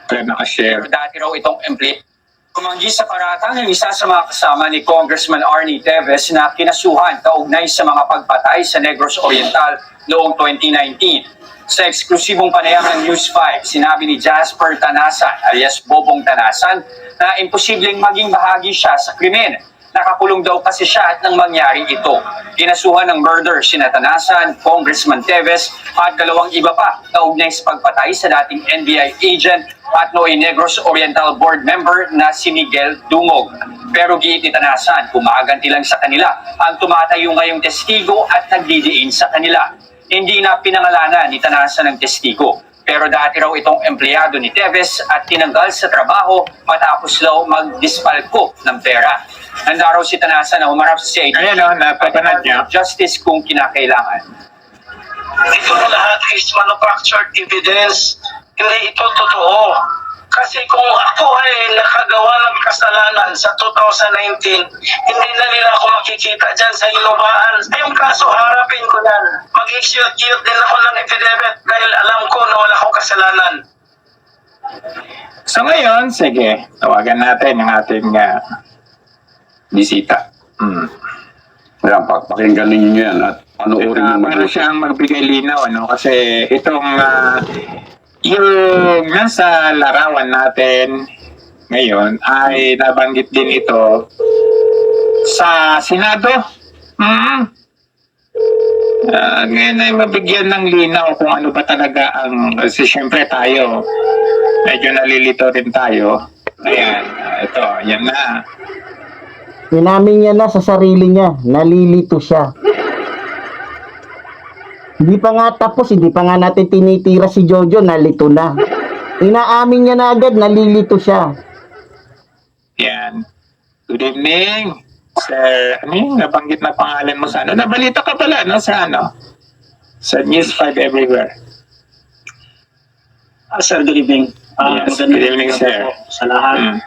Speaker 4: Kaya nakashare.
Speaker 6: Dati raw itong empleyado. Kumanggi sa paratang ng isa sa mga kasama ni Congressman Arnie Teves na kinasuhan kaugnay sa mga pagpatay sa Negros Oriental noong 2019. Sa eksklusibong panayam ng News 5, sinabi ni Jasper Tanasan alias Bobong Tanasan na imposibleng maging bahagi siya sa krimen. Nakakulong daw kasi siya at nang mangyari ito. Kinasuhan ng murder sina Tanasan, Congressman Teves at dalawang iba pa kaugnay sa pagpatay sa dating NBI agent at nooy Negros Oriental Board member na si Miguel Dungog. Pero giit ni Tanasan, kumaganti lang sa kanila ang tumatayo ngayong testigo at nagdidiin sa kanila. Hindi na pinangalanan ni Tanasan ng testigo. Pero dati raw itong empleyado ni Teves at tinanggal sa trabaho matapos daw magdispalko ng pera. Handa raw si Tanasan na humarap sa CID
Speaker 4: napapanood niya.
Speaker 6: Justice kung kinakailangan.
Speaker 7: Ito lahat is manufactured evidence. Hindi ito totoo. Kasi kung ako ay nakagawa ng kasalanan sa 2019, hindi na nila ako makikita dyan sa inubaan. Yung kaso, harapin ko yan. Mag-execute din ako ng affidavit dahil alam ko na wala akong kasalanan.
Speaker 4: So ngayon, sige, tawagan natin ang ating bisita.
Speaker 2: Ayan, pakinggan ninyo yan at panoorin nyo
Speaker 4: Para
Speaker 2: mabuti.
Speaker 4: siyang magbigay linaw, ano? Kasi itong yung nasa larawan natin ngayon ay nabanggit din ito sa Senado. Ngayon ay mabigyan ng linaw kung ano ba talaga ang, kasi syempre tayo, medyo nalilito rin tayo. Ayan, ito, yan na.
Speaker 1: Inamin niya na sa sarili niya, nalilito siya. Hindi pa nga tapos, hindi pa nga natin tinitira si Jojo, nalito na. Inaamin niya na agad, nalilito siya.
Speaker 4: Yan. Good evening, Sir. Ano yung nabanggit na pangalan mo sa ano? Nabalita ka pala, no? Sa ano? Sa News 5 Everywhere.
Speaker 7: Sir, good evening.
Speaker 4: Yes, good evening, sir.
Speaker 7: Sa lahat.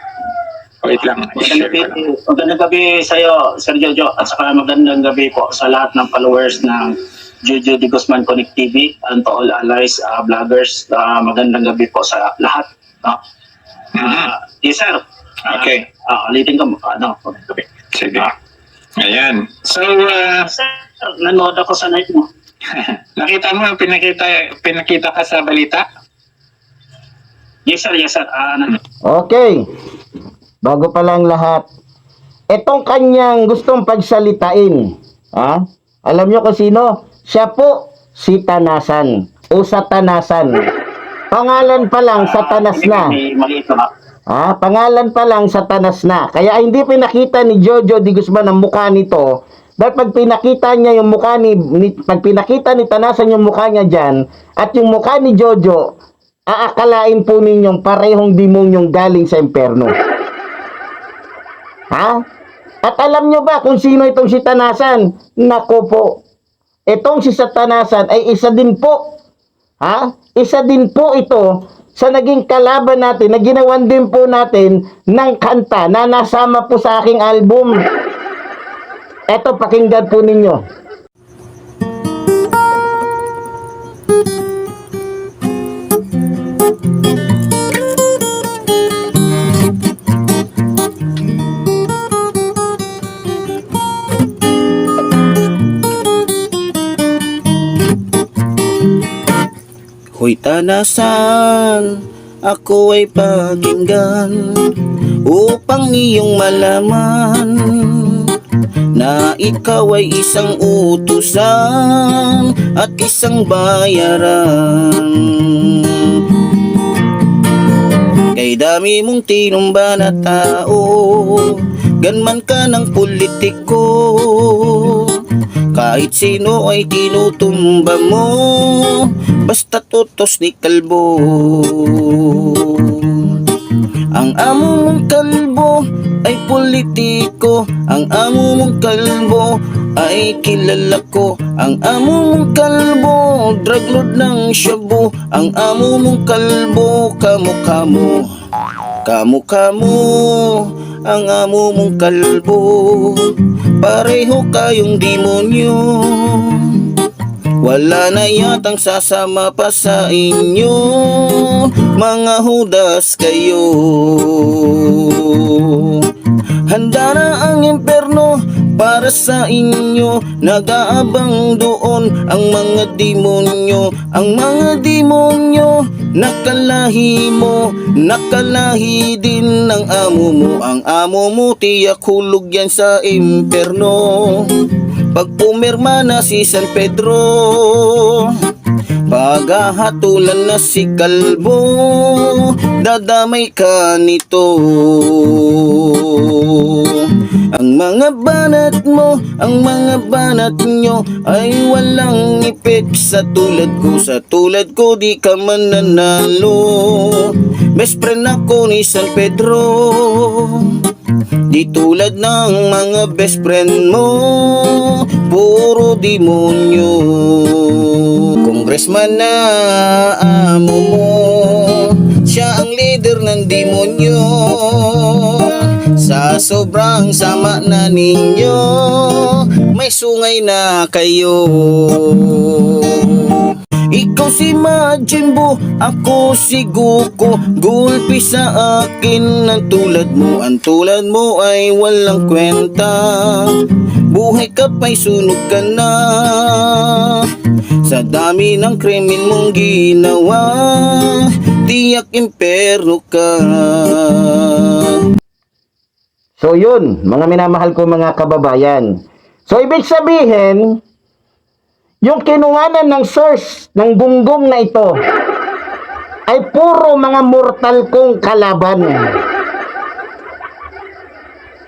Speaker 4: Wait lang, i-share ko lang.
Speaker 7: Magandang gabi sa iyo, Sir Jojo, at saka magandang gabi po sa lahat ng followers ng Jojo de Guzman Connect TV and to all allies, vloggers. Magandang gabi po sa lahat. Yes, sir.
Speaker 4: Okay.
Speaker 7: Ulitin ko, magandang gabi.
Speaker 4: Sige. Ayan. So,
Speaker 7: Sir, nanood ako sa night mo.
Speaker 4: nakita mo yung pinakita ka sa balita?
Speaker 7: Yes, sir. Yes, sir.
Speaker 1: Okay. Bago pa lang lahat, itong kanyang gustong pagsalitain, alam niyo kung sino? Siya po si Tanasan o Satanasan. Pangalan pa lang Satanas na.
Speaker 7: Maliit na.
Speaker 1: Pangalan pa lang Satanas na. Kaya hindi pinakita ni Jojo de Guzman ang mukha nito. Dahil pag pinakita niya yung mukha pag pinakita ni Tanasan yung mukha niya diyan at yung mukha ni Jojo, aakalain po ninyong parehong demonyong galing sa impyerno. At alam nyo ba kung sino itong si Tanasan? Nako po. Itong si Satanasan ay isa din po. Ha? Isa din po ito sa naging kalaban natin na ginawan din po natin ng kanta na nasama po sa aking album. Eto, pakinggan po ninyo.
Speaker 3: Hoy Tanasan, ako ay pakinggan upang iyong malaman na ikaw ay isang utusan at isang bayaran. Kay dami mong tinumba na tao, ganman ka ng politiko, kahit sino ay tinutumba mo, basta tutos ni kalbo. Ang amo mong kalbo ay politiko, ang amo mong kalbo ay kilala ko. Ang amo mong kalbo, drug lord ng shabu. Ang amo mong kalbo, kamukha mo. Kamukha mo, ang amo mong kalbo. Pareho kayong demonyo, wala na yatang sasama pa sa inyo, mga hudas kayo. Handa na ang impyerno para sa inyo, nag-aabang doon ang mga demonyo. Ang mga demonyo, nakalahi mo, nakalahi din ng amo mo. Ang amo mo, tiyak hulog yan sa impyerno. Pag pumirma na si San Pedro, paghahatulan na si Kalbo, dadamay ka nito. Ang mga banat mo, ang mga banat nyo ay walang epek sa tulad ko. Sa tulad ko di ka mananalo. Best friend ako ni San Pedro, di tulad ng mga best friend mo, puro demonyo. Congressman na amo mo, siya ang leader ng demonyo. Sa sobrang sama na ninyo, may sungay na kayo. Ikaw si Majimbo, ako si Goku. Gulpi sa akin ang tulad mo. Ang tulad mo ay walang kwenta. Buhay ka pa'y sunog ka na. Sa dami ng krimen mong ginawa, tiyak impyerno ka.
Speaker 1: So yun, mga minamahal ko mga kababayan. So ibig sabihin, yung kinuhanan ng source ng gunggong na ito ay puro mga mortal kong kalaban.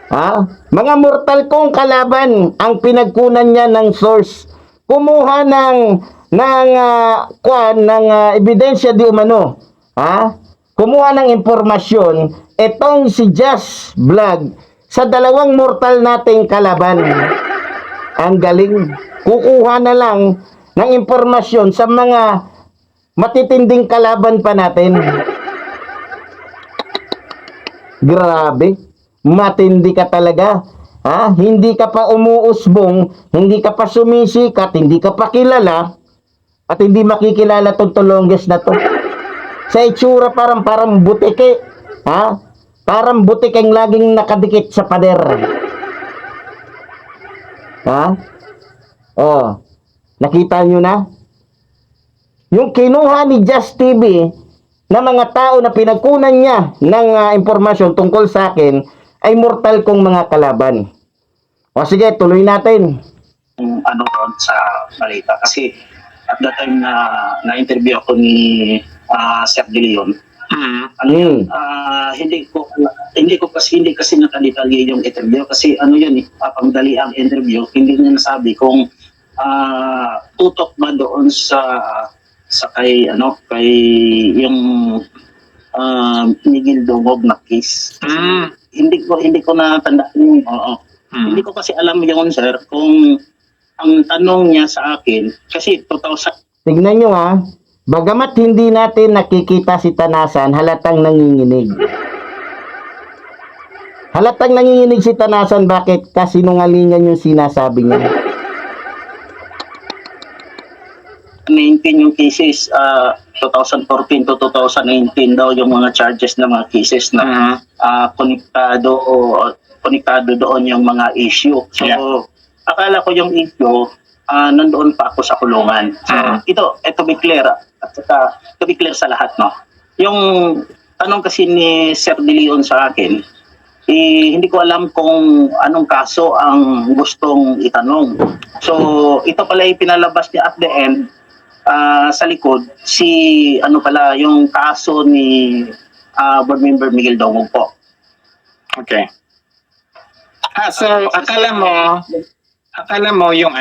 Speaker 1: Ha? Mga mortal kong kalaban ang pinagkunan niya ng source. Kumuha ng ebidensya di umano. Ha? Kumuha ng impormasyon itong si Just Vlog sa dalawang mortal nating kalaban. Ang galing. Kukuha na lang ng impormasyon sa mga matitinding kalaban pa natin. Grabe. Matindi ka talaga. Ha? Hindi ka pa umuusbong, hindi ka pa sumisikat, hindi ka pa kilala, at hindi makikilala tong tulongges na to. Sa itsura parang butike. Ha? Parang butike ang laging nakadikit sa pader. Ha? Oh, nakita nyo na? Yung kinuha ni Just TV na mga tao na pinagkunan niya ng impormasyon tungkol sa akin ay mortal kong mga kalaban. O sige, tuloy natin.
Speaker 8: Ano ron sa balita kasi at that time na na-interview ako ni Sir De Leon. Hindi kasi nakadetalye yung interview kasi ano yun pangdali ang interview, hindi niya nasabi kung tutok ba doon sa kay yung Miguel Dungog na case. Hindi ko natandaan yung Hindi ko kasi alam yun, sir, kung ang tanong niya sa akin, kasi 2000,
Speaker 1: Tignan nyo ha, bagamat hindi natin nakikita si Tanasan, halatang nanginginig. Halatang nanginginig si Tanasan, bakit? Kasinungalingan yung sinasabi niya.
Speaker 8: 19 yung cases, 2014 to 2019 daw yung mga charges ng mga cases na konektado doon yung mga issue. So, akala ko yung issue, nandoon pa ako sa kulungan. So, ito be clear, at saka, to be clear sa lahat, no? Yung tanong kasi ni Sir De Leon sa akin, hindi ko alam kung anong kaso ang gustong itanong. So, ito pala yung pinalabas niya at the end, sa likod, yung kaso ni Board Member Miguel Dongog po.
Speaker 4: Okay. So akala mo yung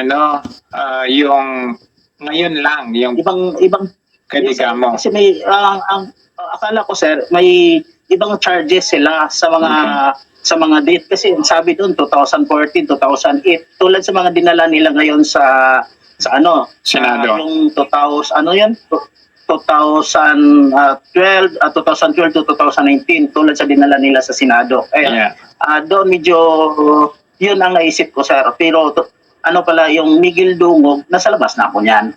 Speaker 4: yung ngayon lang, yung
Speaker 8: Ibang
Speaker 4: kadiga mo.
Speaker 8: kasi may akala ko, sir, may ibang charges sila sa mga date kasi sabi doon 2014, 2008 tulad sa mga dinala nila ngayon sa
Speaker 4: Senado.
Speaker 8: Yung 2012 to 2019 tulad sa dinala nila sa Senado. Doon medyo yun ang naisip ko, sir. Pero yung Miguel Dungog, nasa labas na ako niyan.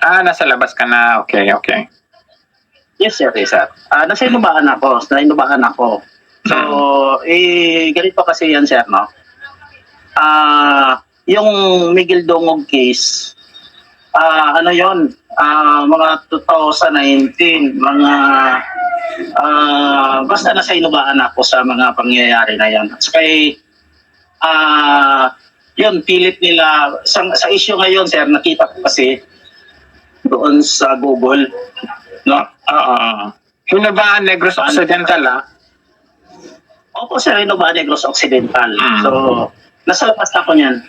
Speaker 4: Nasa labas ka na. Okay.
Speaker 8: Yes, sir. Nasa inubaan ako. So, ganito kasi yan, sir, no? Yung Miguel Dongog case, mga 2019, basta nasa inubaan ako sa mga pangyayari na yan. At saka, yun, pilit nila, sa issue ngayon, sir, nakita ko kasi doon sa Google, no?
Speaker 4: Hinubaan Negros Occidental,
Speaker 8: Opo, sir, inubaan Negros Occidental. So, nasa labas na ako niyan.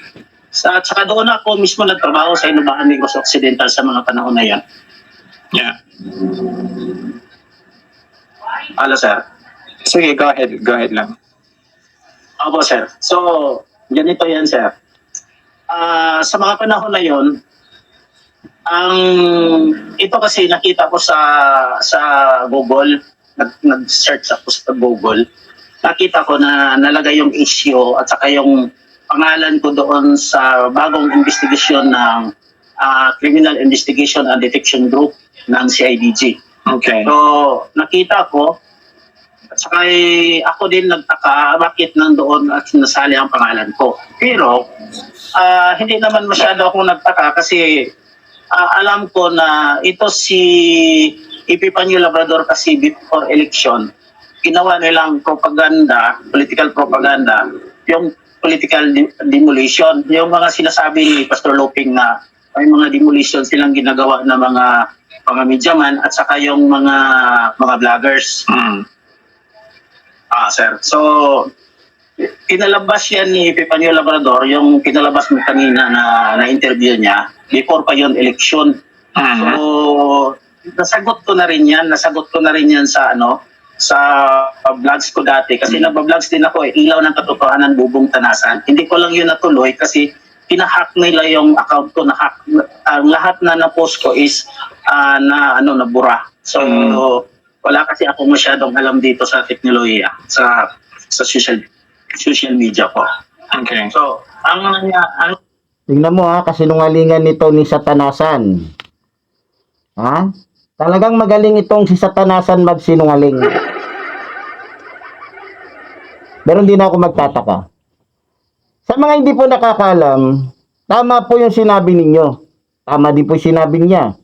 Speaker 8: At saka doon ako mismo nagtrabaho sa Inubaan Negros Occidental sa mga panahon na yan.
Speaker 4: Yeah.
Speaker 8: Sir.
Speaker 4: Sige, go ahead lang.
Speaker 8: Opo, sir. So, ganito yan, sir. Sa mga panahon na yon, ito kasi nakita ko sa Google, nag-search ako sa Google, nakita ko na nalagay yung issue at saka yung pangalan ko doon sa bagong investigasyon ng Criminal Investigation and Detection Group ng CIDG.
Speaker 4: Okay.
Speaker 8: So, nakita ko, at saka ako din nagtaka bakit nandoon at nasali ang pangalan ko. Pero, hindi naman masyado ako nagtaka kasi alam ko na ito si Epifanio Labrador kasi before election, ginawa nilang propaganda, political propaganda, yung political demolition. Yung mga sinasabi ni Pastor Loping na may mga demolition silang ginagawa na mga mediaman at saka yung mga vloggers. Sir. So, pinalabas yan ni Epifanio Labrador, yung pinalabas mo kanina na interview niya, before pa yung election. So, nasagot ko na rin yan sa vlogs ko dati kasi nagba-vlogs din ako ilaw ng katotohanan Bubong Tanasan. Hindi ko lang yun natuloy kasi pinahack nila yung account ko, ang lahat na na-post ko is nabura. So wala kasi ako masyadong alam dito sa teknolohiya, sa social media ko.
Speaker 4: Okay.
Speaker 8: So
Speaker 1: Tingnan mo kasinungalingan nito ni Satanasan. Talagang magaling itong si Satanasan magsinungaling. Pero hindi na ako magtataka. Sa mga hindi po nakakaalam, tama po yung sinabi ninyo. Tama din po yung sinabi niya.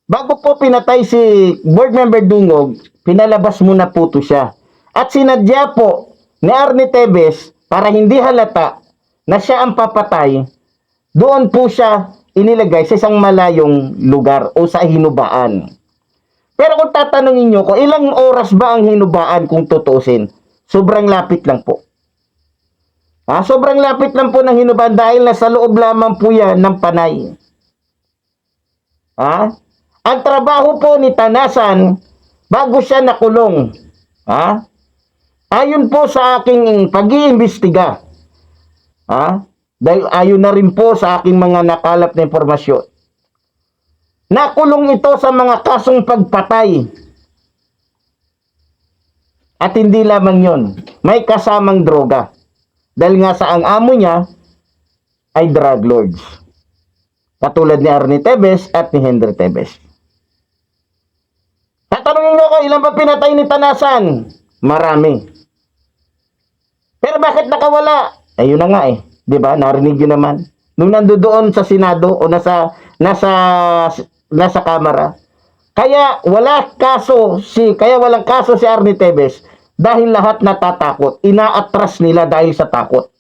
Speaker 1: Bago po pinatay si Board Member Dungog, pinalabas muna po to siya. At sinadya po ni Arnie Teves para hindi halata na siya ang papatay, doon po siya inilagay sa isang malayong lugar o sa hinubaan. Pero kung tatanungin nyo kung ilang oras ba ang hinubaan kung tutusin, sobrang lapit lang po. Sobrang lapit lang po ng hinubaan dahil nasa loob lamang po yan ng panay. Ang trabaho po ni Tanasan bago siya nakulong, ayon po sa aking pag-iimbestiga, dahil ayon na rin po sa aking mga nakalap na impormasyon, nakulong ito sa mga kasong pagpatay. At hindi lamang yon, may kasamang droga. Dahil nga sa ang amo niya ay drug lords. Katulad ni Arnie Tevez at ni Henry Tevez. Tatanungin nyo ko, ilan ba pinatay ni Tanasan? Marami. Pero bakit nakawala? Ayun na nga eh. Diba? Narinig yun naman. Nung nandoon sa Senado o nasa Kamara. Kaya walang kaso si Arnie Tevez dahil lahat natatakot. Inaatras nila dahil sa takot.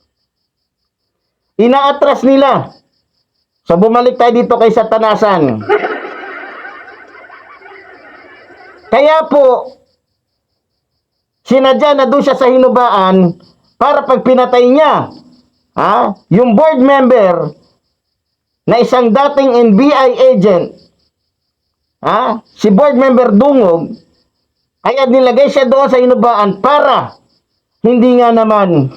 Speaker 1: Inaatras nila. So bumalik tayo dito kay Satanasan. Kaya po, sinadya na doon siya sa hinubaan para pag pinatay niya, yung board member na isang dating NBI agent, si board member Dungog, kaya nilagay siya doon sa hinubaan para hindi nga naman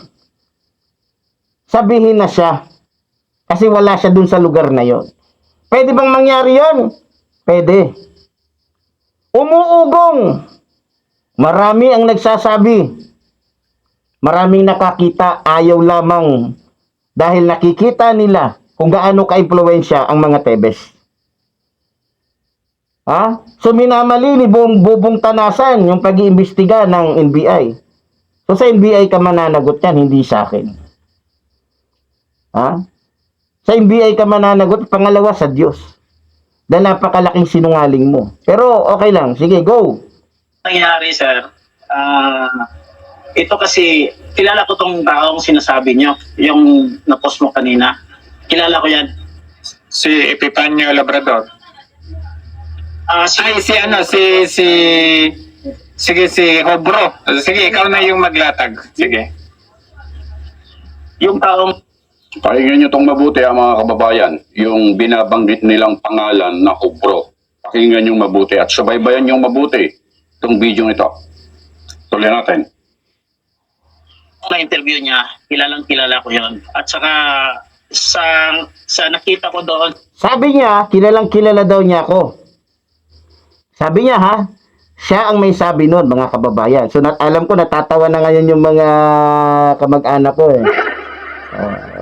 Speaker 1: sabihin na siya. Kasi wala siya doon sa lugar na yon. Pwede bang mangyari yon? Pwede. Umuugong. Marami ang nagsasabi. Maraming nakakita, ayaw lamang. Dahil nakikita nila kung gaano ka-impluwensya ang mga Tevez. So minamali ni Bobong Tanasan yung pag-iimbestiga ng NBI. So sa NBI ka mananagot yan, hindi sa akin. Sa NBI ka mananagot, pangalawa sa Diyos. Dahil napakalaking sinungaling mo. Pero okay lang, sige, go.
Speaker 8: Nangyari, sir, ito kasi, kilala ko tong taong sinasabi niyo, yung na-post mo kanina. Kilala ko yan.
Speaker 4: Si Epipanio Labrador. Si Hobro. Sige, ikaw na yung maglatag. Sige.
Speaker 8: Yung taong
Speaker 2: Pakinggan nyo itong mabuti mga kababayan, yung binabanggit nilang pangalan na Hobro. Pakinggan nyo mabuti at subaybayan nyo mabuti itong video ito. Tuloy natin.
Speaker 8: na-interview niya, kilala ko yon. At saka sa nakita ko doon,
Speaker 1: Sabi niya, kilala daw niya ako. Sabi niya siya ang may sabi noon, mga kababayan. So alam ko natatawa na ngayon yung mga kamag-anak ko eh.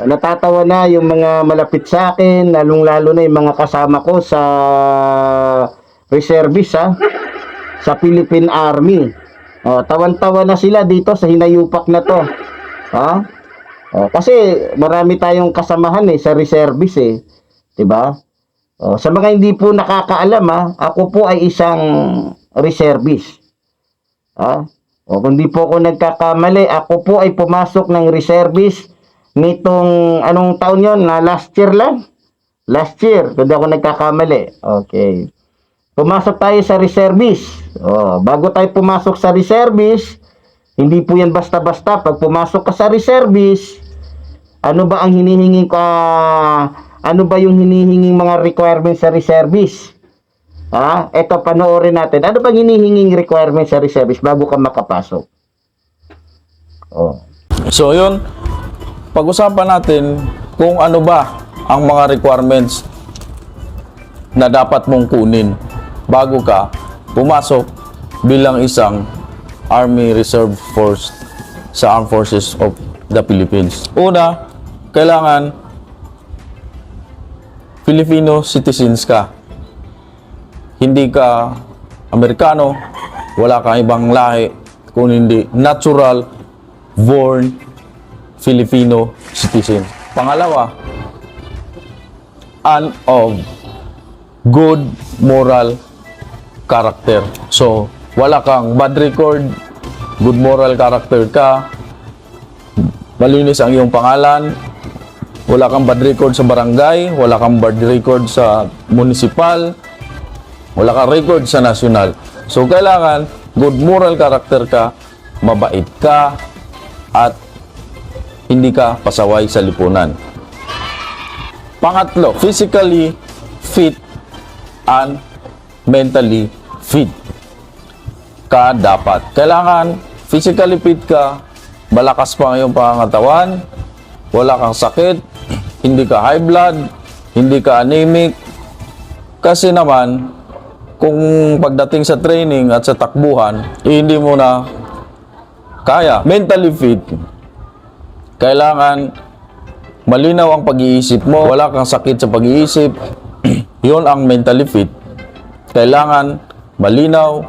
Speaker 1: Natatawa na yung mga malapit sa akin, lalong-lalo na yung mga kasama ko sa reservist sa Philippine Army. Tawan-tawa na sila dito sa hinayupak na to. Kasi marami tayong kasamahan sa reservist 'di ba? Sa mga hindi po nakakaalam ako po ay isang reservist. Kung di po ako nagkakamali, ako po ay pumasok ng reservist nitong anong taon yon na last year lang? Last year, kung di ako nagkakamali. Okay. Pumasok tayo sa reservist. Bago tayo pumasok sa reservist, hindi po yan basta-basta. Pag pumasok ka sa reservist, ano ba ang hinihinging ano ba yung hinihinging mga requirements sa reservist? Ito panoorin natin. Ano bang hinihinging requirements sa reservist bago ka makapasok?
Speaker 9: So yun, pag-usapan natin kung ano ba ang mga requirements na dapat mong kunin bago ka pumasok bilang isang Army Reserve Force sa Armed Forces of the Philippines. Una, kailangan Filipino citizens ka. Hindi ka Amerikano, wala kang ibang lahi, kung hindi natural born Filipino citizen. Pangalawa, and of good moral character. So, wala kang bad record, good moral character ka, malinis ang iyong pangalan, wala kang bad record sa barangay, wala kang bad record sa municipal, wala kang record sa national. So, kailangan good moral character ka, mabait ka, at hindi ka pasaway sa lipunan. Pangatlo, physically fit and mentally fit ka dapat. Kailangan physically fit ka, malakas pa ang iyong pangangatawan, wala kang sakit, hindi ka high blood, hindi ka anemic. Kasi naman, kung pagdating sa training at sa takbuhan, hindi mo na kaya. Mentally fit, kailangan malinaw ang pag-iisip mo, wala kang sakit sa pag-iisip. Yun ang mentally fit. Kailangan malinaw,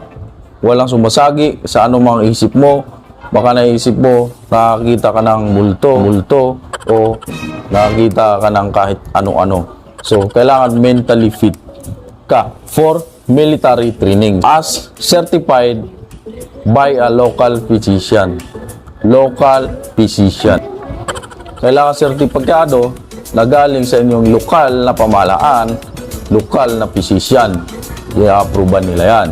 Speaker 9: walang sumasagi sa anumang isip mo. Baka naisip mo, nakakita ka ng multo, o nakakita ka ng kahit ano-ano. So, kailangan mentally fit ka for military training as certified by a local physician. Local physician. Kailangan sertipikado na galing sa inyong lokal na pamahalaan, lokal na physician. I-approvean nila yan.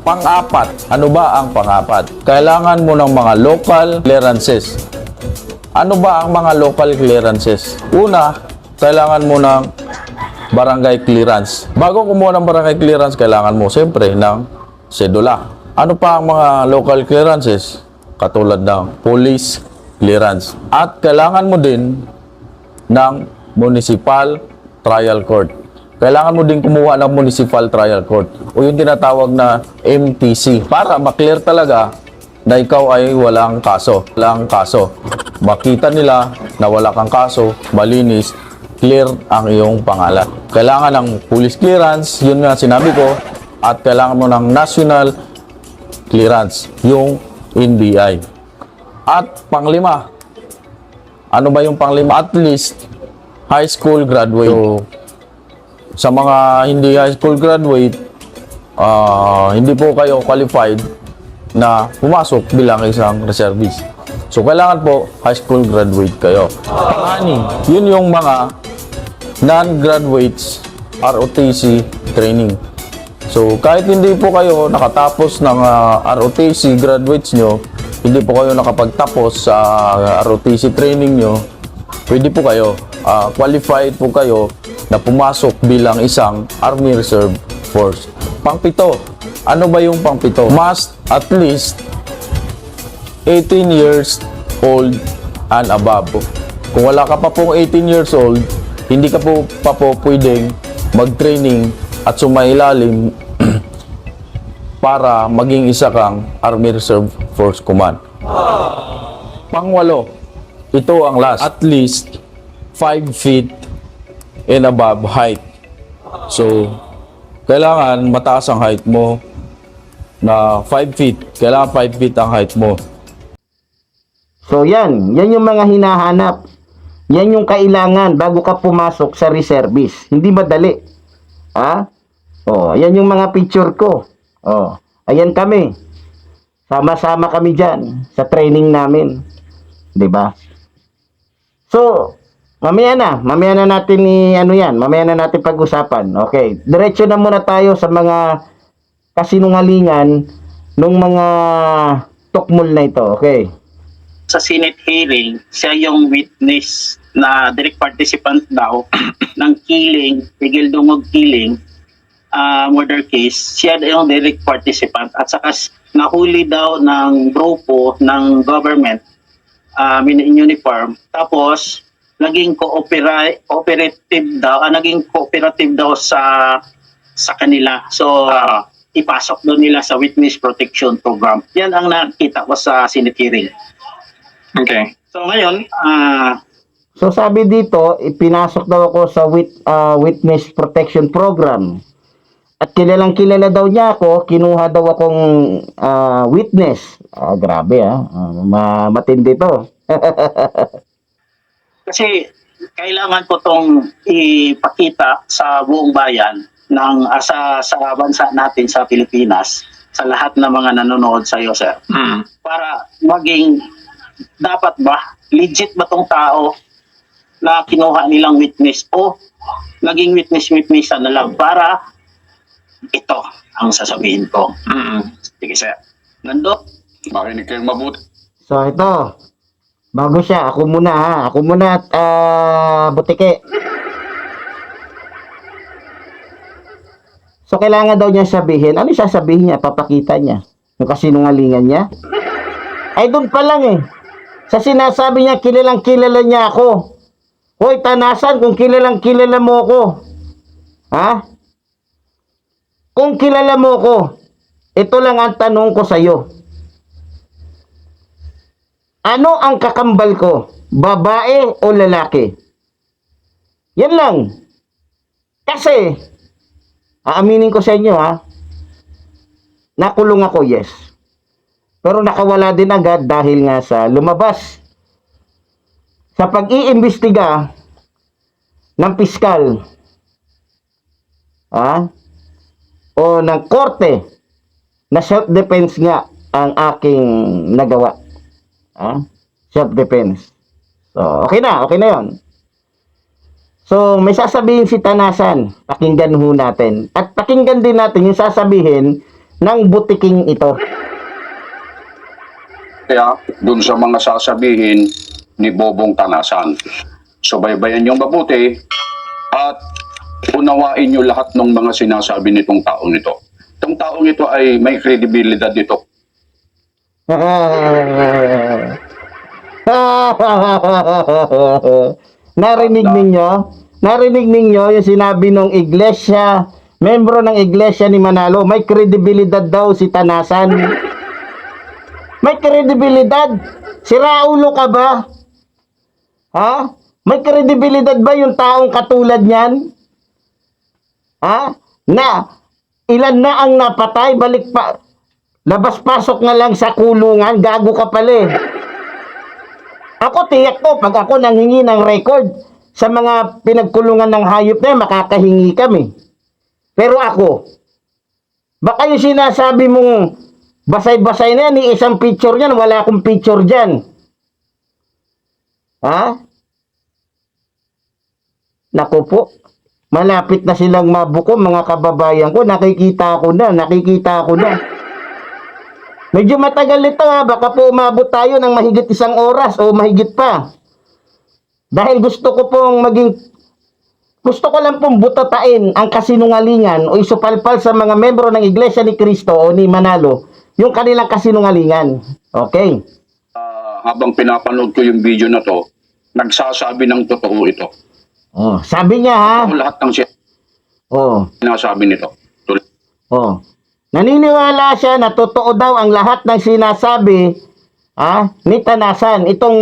Speaker 9: Pang-apat. Ano ba ang pang-apat? Kailangan mo ng mga local clearances. Ano ba ang mga local clearances? Una, kailangan mo ng barangay clearance. Bago kumuha ng barangay clearance, kailangan mo siyempre ng sedula. Ano pa ang mga local clearances? Katulad ng police clearance. At kailangan mo din ng municipal trial court. Kailangan mo din kumuha ng municipal trial court o yung tinatawag na MTC para maklear talaga na ikaw ay walang kaso. Walang kaso. Makita nila na wala kang kaso, malinis, clear ang iyong pangalan. Kailangan ng police clearance, yun nga sinabi ko, at kailangan mo ng national clearance, yung NBI. At panglima, ano ba yung panglima? At least high school graduate. So, sa mga hindi high school graduate, hindi po kayo qualified na pumasok bilang isang reservist. So, kailangan po high school graduate kayo. Pang-anim, yun yung mga non-graduates ROTC training. So, kahit hindi po kayo nakatapos ng ROTC graduates nyo, hindi po kayo nakapagtapos sa ROTC training nyo, pwede po kayo, qualified po kayo na pumasok bilang isang Army Reserve Force. Pang-pito, ano ba yung pang-pito? Must at least 18 years old and above. Kung wala ka pa pong 18 years old, hindi ka po pa po pwedeng mag-training at sumailalim para maging isa kang Army Reserve Force Command. Pang-walo, ito ang last. At least 5 feet and above height. So, kailangan mataas ang height mo na 5 feet. Kailangan 5 feet ang height mo.
Speaker 1: So yan yung mga hinahanap. Yan yung kailangan bago ka pumasok sa reservist. Hindi madali. Ha? Oh, ayan yung mga picture ko. Oh, ayan kami. Sama-sama kami diyan sa training namin. 'Di ba? So, mamaya na natin mamaya na natin pag-usapan. Okay, diretso na muna tayo sa mga kasinungalingan nung mga tukmol na ito. Okay.
Speaker 8: Sa Senate hearing, siya yung witness na direct participant daw ng killing, Miguel Dungog killing, murder case. Siya yung direct participant at saka nahuli daw ng grupo ng government in uniform. Tapos naging cooperative daw sa kanila. So ipasok doon nila sa witness protection program. Yan ang nakita ko sa Senate hearing.
Speaker 4: Okay.
Speaker 8: So ngayon,
Speaker 1: So sabi dito, ipinasok daw ako sa witness protection program. At kilalang-kilala daw niya ako, kinuha daw akong witness. Grabe matindi to.
Speaker 8: kasi kailangan ko tong ipakita sa buong bayan ng sa bansa natin sa Pilipinas, sa lahat ng mga nanonood sa iyo, sir. Para maging dapat ba legit ba tong tao na kinuha nilang witness o naging witness-witnessan na lang para ito ang sasabihin ko. Sige, sir. Nando?
Speaker 2: Makinig kayong mabuti.
Speaker 1: So ito, bago siya, ako muna at Butike. So kailangan daw niya sabihin, ano sasabihin niya, papakita niya, yung kasinungalingan niya. Ay doon pa lang eh. Sa sinasabi niya, kilalang kilala niya ako. Hoy, Tanasan, kung kilalang kilala mo ako. Ha? Kung kilala mo ako, ito lang ang tanong ko sa'yo. Ano ang kakambal ko? Babae o lalaki? Yan lang. Kasi, aaminin ko sa inyo ha, nakulong ako, yes. Pero nakawala din agad dahil nga sa lumabas. Sa pag-iimbestiga ng piskal, o ng korte, na self-defense nga ang aking nagawa. Self-defense. So, okay na yon. So, may sasabihin si Tanasan, pakinggan ho natin. At pakinggan din natin yung sasabihin ng butiking ito.
Speaker 2: Kaya, dun sa mga sasabihin ni Bobong Tanasan. Subaybayan niyong mabuti at unawain niyo lahat ng mga sinasabi nitong taong ito. Itong taong ito ay may kredibilidad dito.
Speaker 1: Narinig ninyo? Narinig ninyo yung sinabi ng iglesia, membro ng iglesia ni Manalo, may kredibilidad daw si Tanasan. May kredibilidad? Siraulo ka ba? Ha? May kredibilidad ba yung taong katulad niyan? Ha? Na ilan na ang napatay, balik pa, labas-pasok nga lang sa kulungan, gago ka pala eh. Ako tiyak ko, pag ako nanghingi ng record sa mga pinagkulungan ng hayop na yan, makakahingi kami. Pero ako, baka yung sinasabi mong basay-basay na yan, ni isang picture niyan, wala akong picture dyan. Ha? Naku po, malapit na silang mabuko, mga kababayan ko, nakikita ko na. Medyo matagal ito ha, baka po umabot tayo ng mahigit 1 oras o mahigit pa. Dahil gusto ko lang pong butatain ang kasinungalingan o isupalpal sa mga membro ng Iglesia ni Cristo o ni Manalo, yung kanilang kasinungalingan. Okay?
Speaker 2: Habang pinapanood ko yung video na to, nagsasabi ng totoo ito.
Speaker 1: Oh, sabi niya ha.
Speaker 2: Lahat ng sinasabi nito.
Speaker 1: Oh. Naniniwala siya na totoo daw ang lahat ng sinasabi ni Tanasan, itong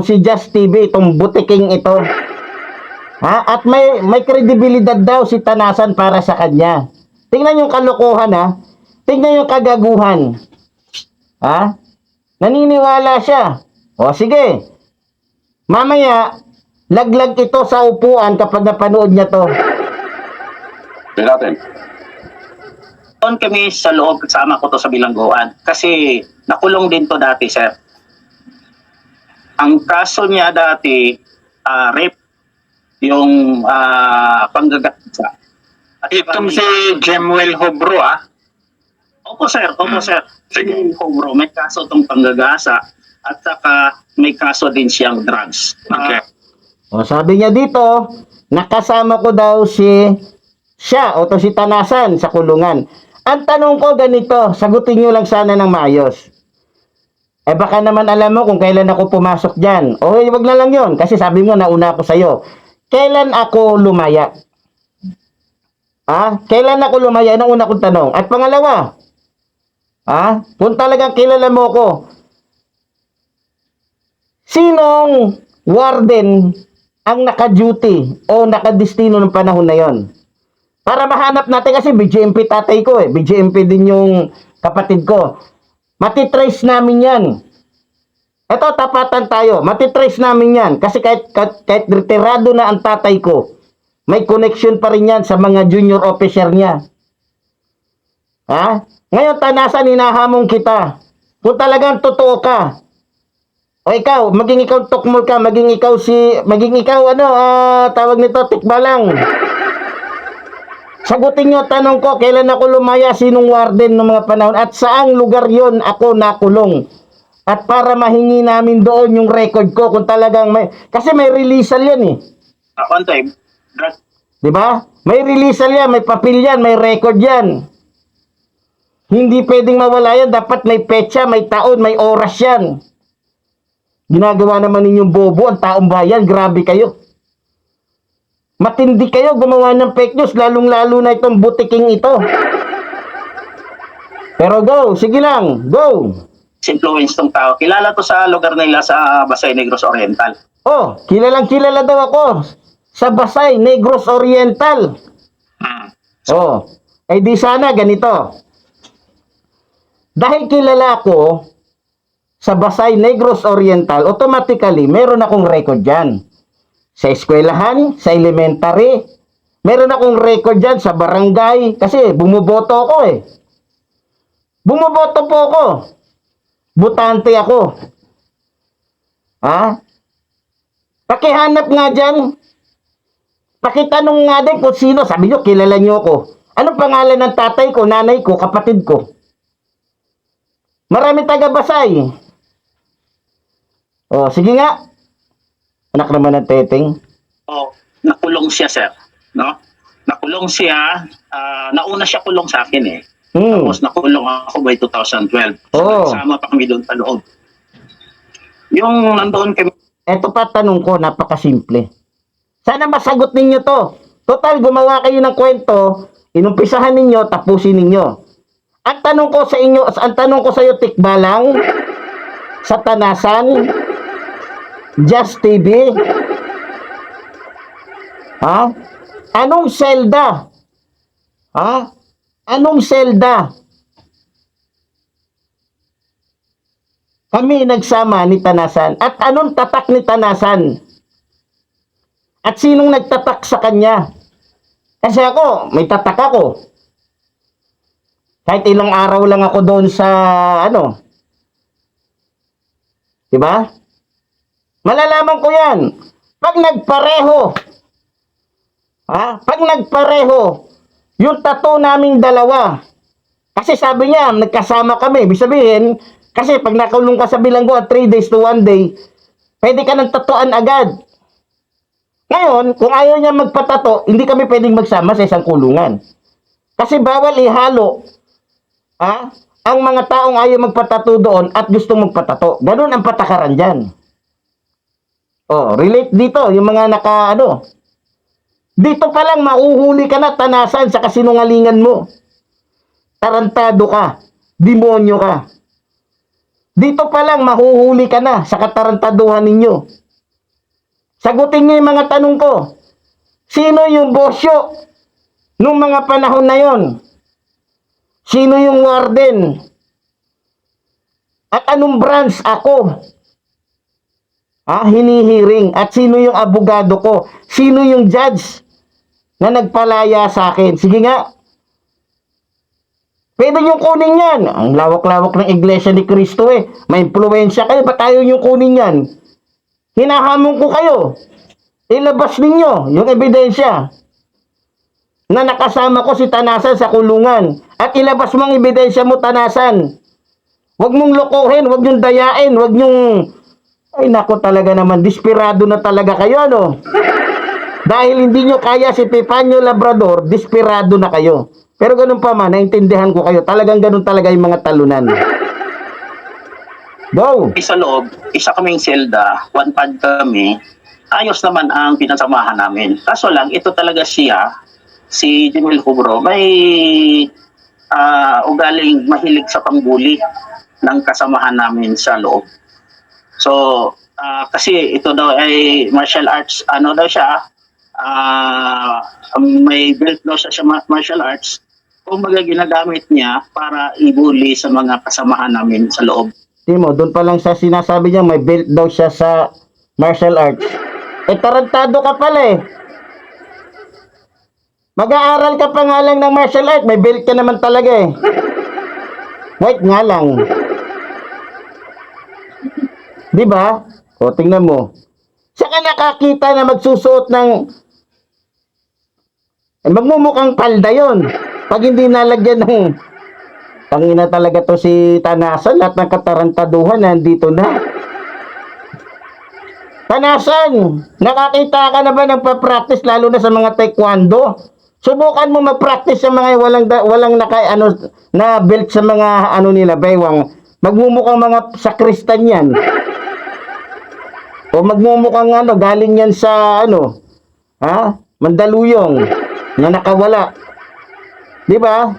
Speaker 1: si Just TV, itong butiking ito. At may kredibilidad daw si Tanasan para sa kanya. Tingnan yung kalokohan Tingnan yung kagaguhan. Naniniwala siya. O sige. Mamaya, laglag ito sa upuan kapag napanood niya to.
Speaker 2: Tingnan natin.
Speaker 8: Doon kami sa loob, kasama ko to sa bilangguan. Kasi nakulong din to dati, sir. Ang kaso niya dati, rape, yung panggagasa.
Speaker 4: Itong si Jemuel Hobro
Speaker 8: Opo, sir. Sige, Hobro, may kaso tong panggagasa at saka may kaso din siyang drugs.
Speaker 4: Okay.
Speaker 1: O sabi niya dito, nakasama ko daw siya o to si Tanasan sa kulungan. Ang tanong ko ganito, sagutin niyo lang sana ng maayos. Baka naman alam mo kung kailan ako pumasok dyan. O wag na lang yon kasi sabi mo nauna ako sa'yo. Kailan ako lumaya? Kailan ako lumaya? Ang una kong tanong. At pangalawa, kung talagang kilala mo ko, sinong warden ang naka-duty o naka-destino ng panahon na yon? Para mahanap natin kasi BGMP tatay ko BGMP din yung kapatid ko. Matitrace namin yan. Ito, tapatan tayo. Matitrace namin yan. Kasi kahit retirado na ang tatay ko, may connection pa rin yan sa mga junior officer niya. Ngayon, Tanasan, hinahamon kita. Kung talagang totoo ka, o ikaw, maging ikaw tukmol ka, maging ikaw tawag nito, tikbalang. Sagutin niyo tanong ko, kailan ako lumaya, sinong warden ng mga panahon, at saang lugar yon ako nakulong. At para mahingi namin doon yung record ko, kung talagang kasi may releaseal yan
Speaker 8: One time,
Speaker 1: diba? May releaseal yan, may papel yan, may record yan. Hindi pwedeng mawala yan. Dapat may petsa, may taon, may oras yan. Ginagawa naman ninyong bobo ang taong bayan. Grabe kayo. Matindi kayo gumawa ng fake news, lalong-lalo na itong butiking ito. Pero go, sige lang, go.
Speaker 8: Influence tong tao. Kilala to sa lugar nila sa Basay Negros Oriental.
Speaker 1: Oh, kilalang kilala daw ako sa Basay, Negros Oriental. Oh, ay di sana ganito. Dahil kilala ko sa Basay, Negros Oriental, automatically, meron akong record dyan. Sa eskwelahan, sa elementary, meron akong record dyan sa barangay, kasi bumuboto ako eh. Bumuboto po ako. Butante ako. Ha? Pakihanap nga dyan. Pakitanong nga din kung sino. Sabi nyo, kilala nyo ako. Anong pangalan ng tatay ko, nanay ko, kapatid ko? Marami taga-Basay. Oh, sige nga. Anak naman ng teteng.
Speaker 8: Oh, nakulong siya, sir. No? Nakulong siya. Nauna siya kulong sa akin eh. Tapos nakulong ako by 2012.
Speaker 1: Oh.
Speaker 8: Sama pa kami doon sa loob. Yung nandoon kami.
Speaker 1: Eto pa tanong ko, napakasimple. Sana masagot ninyo to. Total, gumawa kayo ng kwento, inumpisahan ninyo, tapusin ninyo. Ang tanong ko sa inyo, ang tanong ko sa iyo, Tikbalang, sa Tanasan, Just TV, ha? Anong selda? Ha? Anong selda? Kami nagsama ni Tanasan. At anong tatak ni Tanasan? At sinong nagtatak sa kanya? Kasi ako, may tatak ako. Kahit ilang araw lang ako doon sa, diba? Malalaman ko yan. Pag nagpareho, pag nagpareho, yung tattoo naming dalawa, kasi sabi niya, nagkasama kami. Ibig sabihin, kasi pag nakulong ka sa bilanggo at 3 days to 1 day, pwede ka ng tatuan agad. Ngayon, kung ayaw niya magpatato, hindi kami pwedeng magsama sa isang kulungan. Kasi bawal ihalo ang mga taong ayaw magpatato doon at gustong magpatato. Ganun ang patakaran dyan. Oh, relate dito, yung mga dito pa lang mauhuli ka na, Tanasan, sa kasinungalingan mo. Tarantado ka. Demonyo ka. Dito pa lang mahuhuli ka na sa katarantaduhan ninyo. Sagutin niyo yung mga tanong ko. Sino yung bosyo nung mga panahon na yon? Sino yung warden? At anong branch ako? Hinihiring. At sino yung abogado ko? Sino yung judge na nagpalaya sa akin? Sige nga. Pwede nyo kunin yan. Ang lawak-lawak ng Iglesia ni Cristo eh. May impluensya kayo. Ba't tayo nyo kunin yan? Hinahamon ko kayo. Ilabas ninyo yung ebidensya na nakasama ko si Tanasan sa kulungan. At ilabas mo ang ebidensya mo, Tanasan. Huwag mong lokohin, huwag nyong dayain, huwag nyong... Ay nako, talaga naman, desperado na talaga kayo, Dahil hindi nyo kaya si Epifanio Labrador, desperado na kayo. Pero ganun pa man, naintindihan ko kayo. Talagang ganun talaga yung mga talunan. Go!
Speaker 8: Sa loob, isa kaming selda, one pad kami. Ayos naman ang pinasamahan namin. Kaso lang, ito talaga siya, si Jimel Cubro, may ugaling mahilig sa pangbuli ng kasamahan namin sa loob. So, kasi ito daw ay martial arts, daw siya, may belt daw siya martial arts, kung ginagamit niya para ibuli sa mga kasamahan namin sa loob.
Speaker 1: Timo, doon pa lang sa sinasabi niya, may belt daw siya sa martial arts. Tarantado ka pala eh. Mag-aaral ka pa nga lang ng martial arts, may belt ka naman talaga eh. Wait nga lang. Diba? O, tingnan mo. Saka nakakita na magsusuot ng magmumukhang palda yon. Pag hindi nalagyan ng tangina talaga to si Tanasan, lahat ng katarantaduhan nandito na. Tanasan, nakakita ka na ba ng pa-practice lalo na sa mga taekwondo? Subukan mo mag-practice sa mga walang na belt sa mga nila, baywang. Magmumukhang mga sakristan yan. O magmumukhang galing yan sa Mandaluyong na nakawala. Di ba?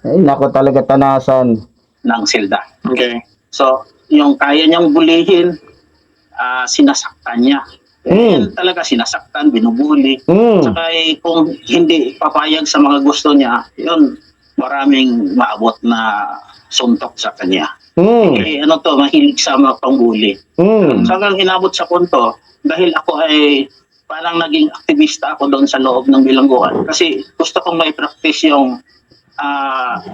Speaker 1: Ay, nako talaga tanasan.
Speaker 8: ng silda.
Speaker 4: Okay.
Speaker 8: So, yung kaya niyang bulihin, sinasaktan niya. Yan talaga sinasaktan, binubuli. Saka kung hindi papayag sa mga gusto niya, yun, maraming maabot na suntok sa kanya. Mahilig sa mga pangbuli. Hanggang inabot sa punto, dahil ako ay parang naging aktivista ako doon sa loob ng bilangguan. Kasi gusto kong may practice yung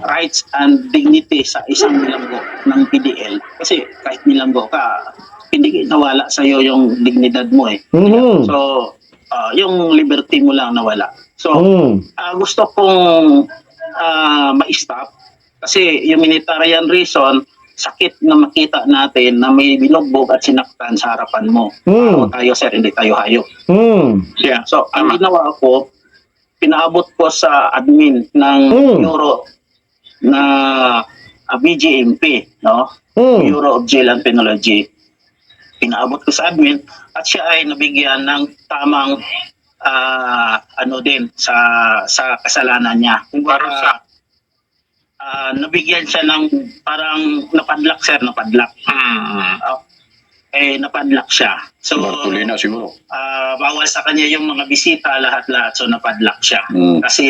Speaker 8: rights and dignity sa isang bilanggo ng PDL. Kasi kahit bilanggo ka, hindi nawala sa iyo yung dignidad mo eh. So, yung liberty mo lang nawala. So, gusto kong ma-stop kasi humanitarian reason, sakit na makita natin na may binugbog at sinaktan sa harapan mo. Tayo sir, hindi tayo hayop.
Speaker 4: Yeah.
Speaker 8: So, ang ginawa ko, pinaabot ko sa admin ng Bureau na BJMP, no? Bureau of Jail and Penology. Pinaabot ko sa admin at siya ay nabigyan ng tamang din sa kasalanan niya.
Speaker 4: Parusa.
Speaker 8: Nabigyan siya ng parang napadlak sir, napadlak. Napadlak siya. So
Speaker 2: Bartolina siguro.
Speaker 8: bawal sa kanya yung mga bisita lahat-lahat, so napadlak siya. Kasi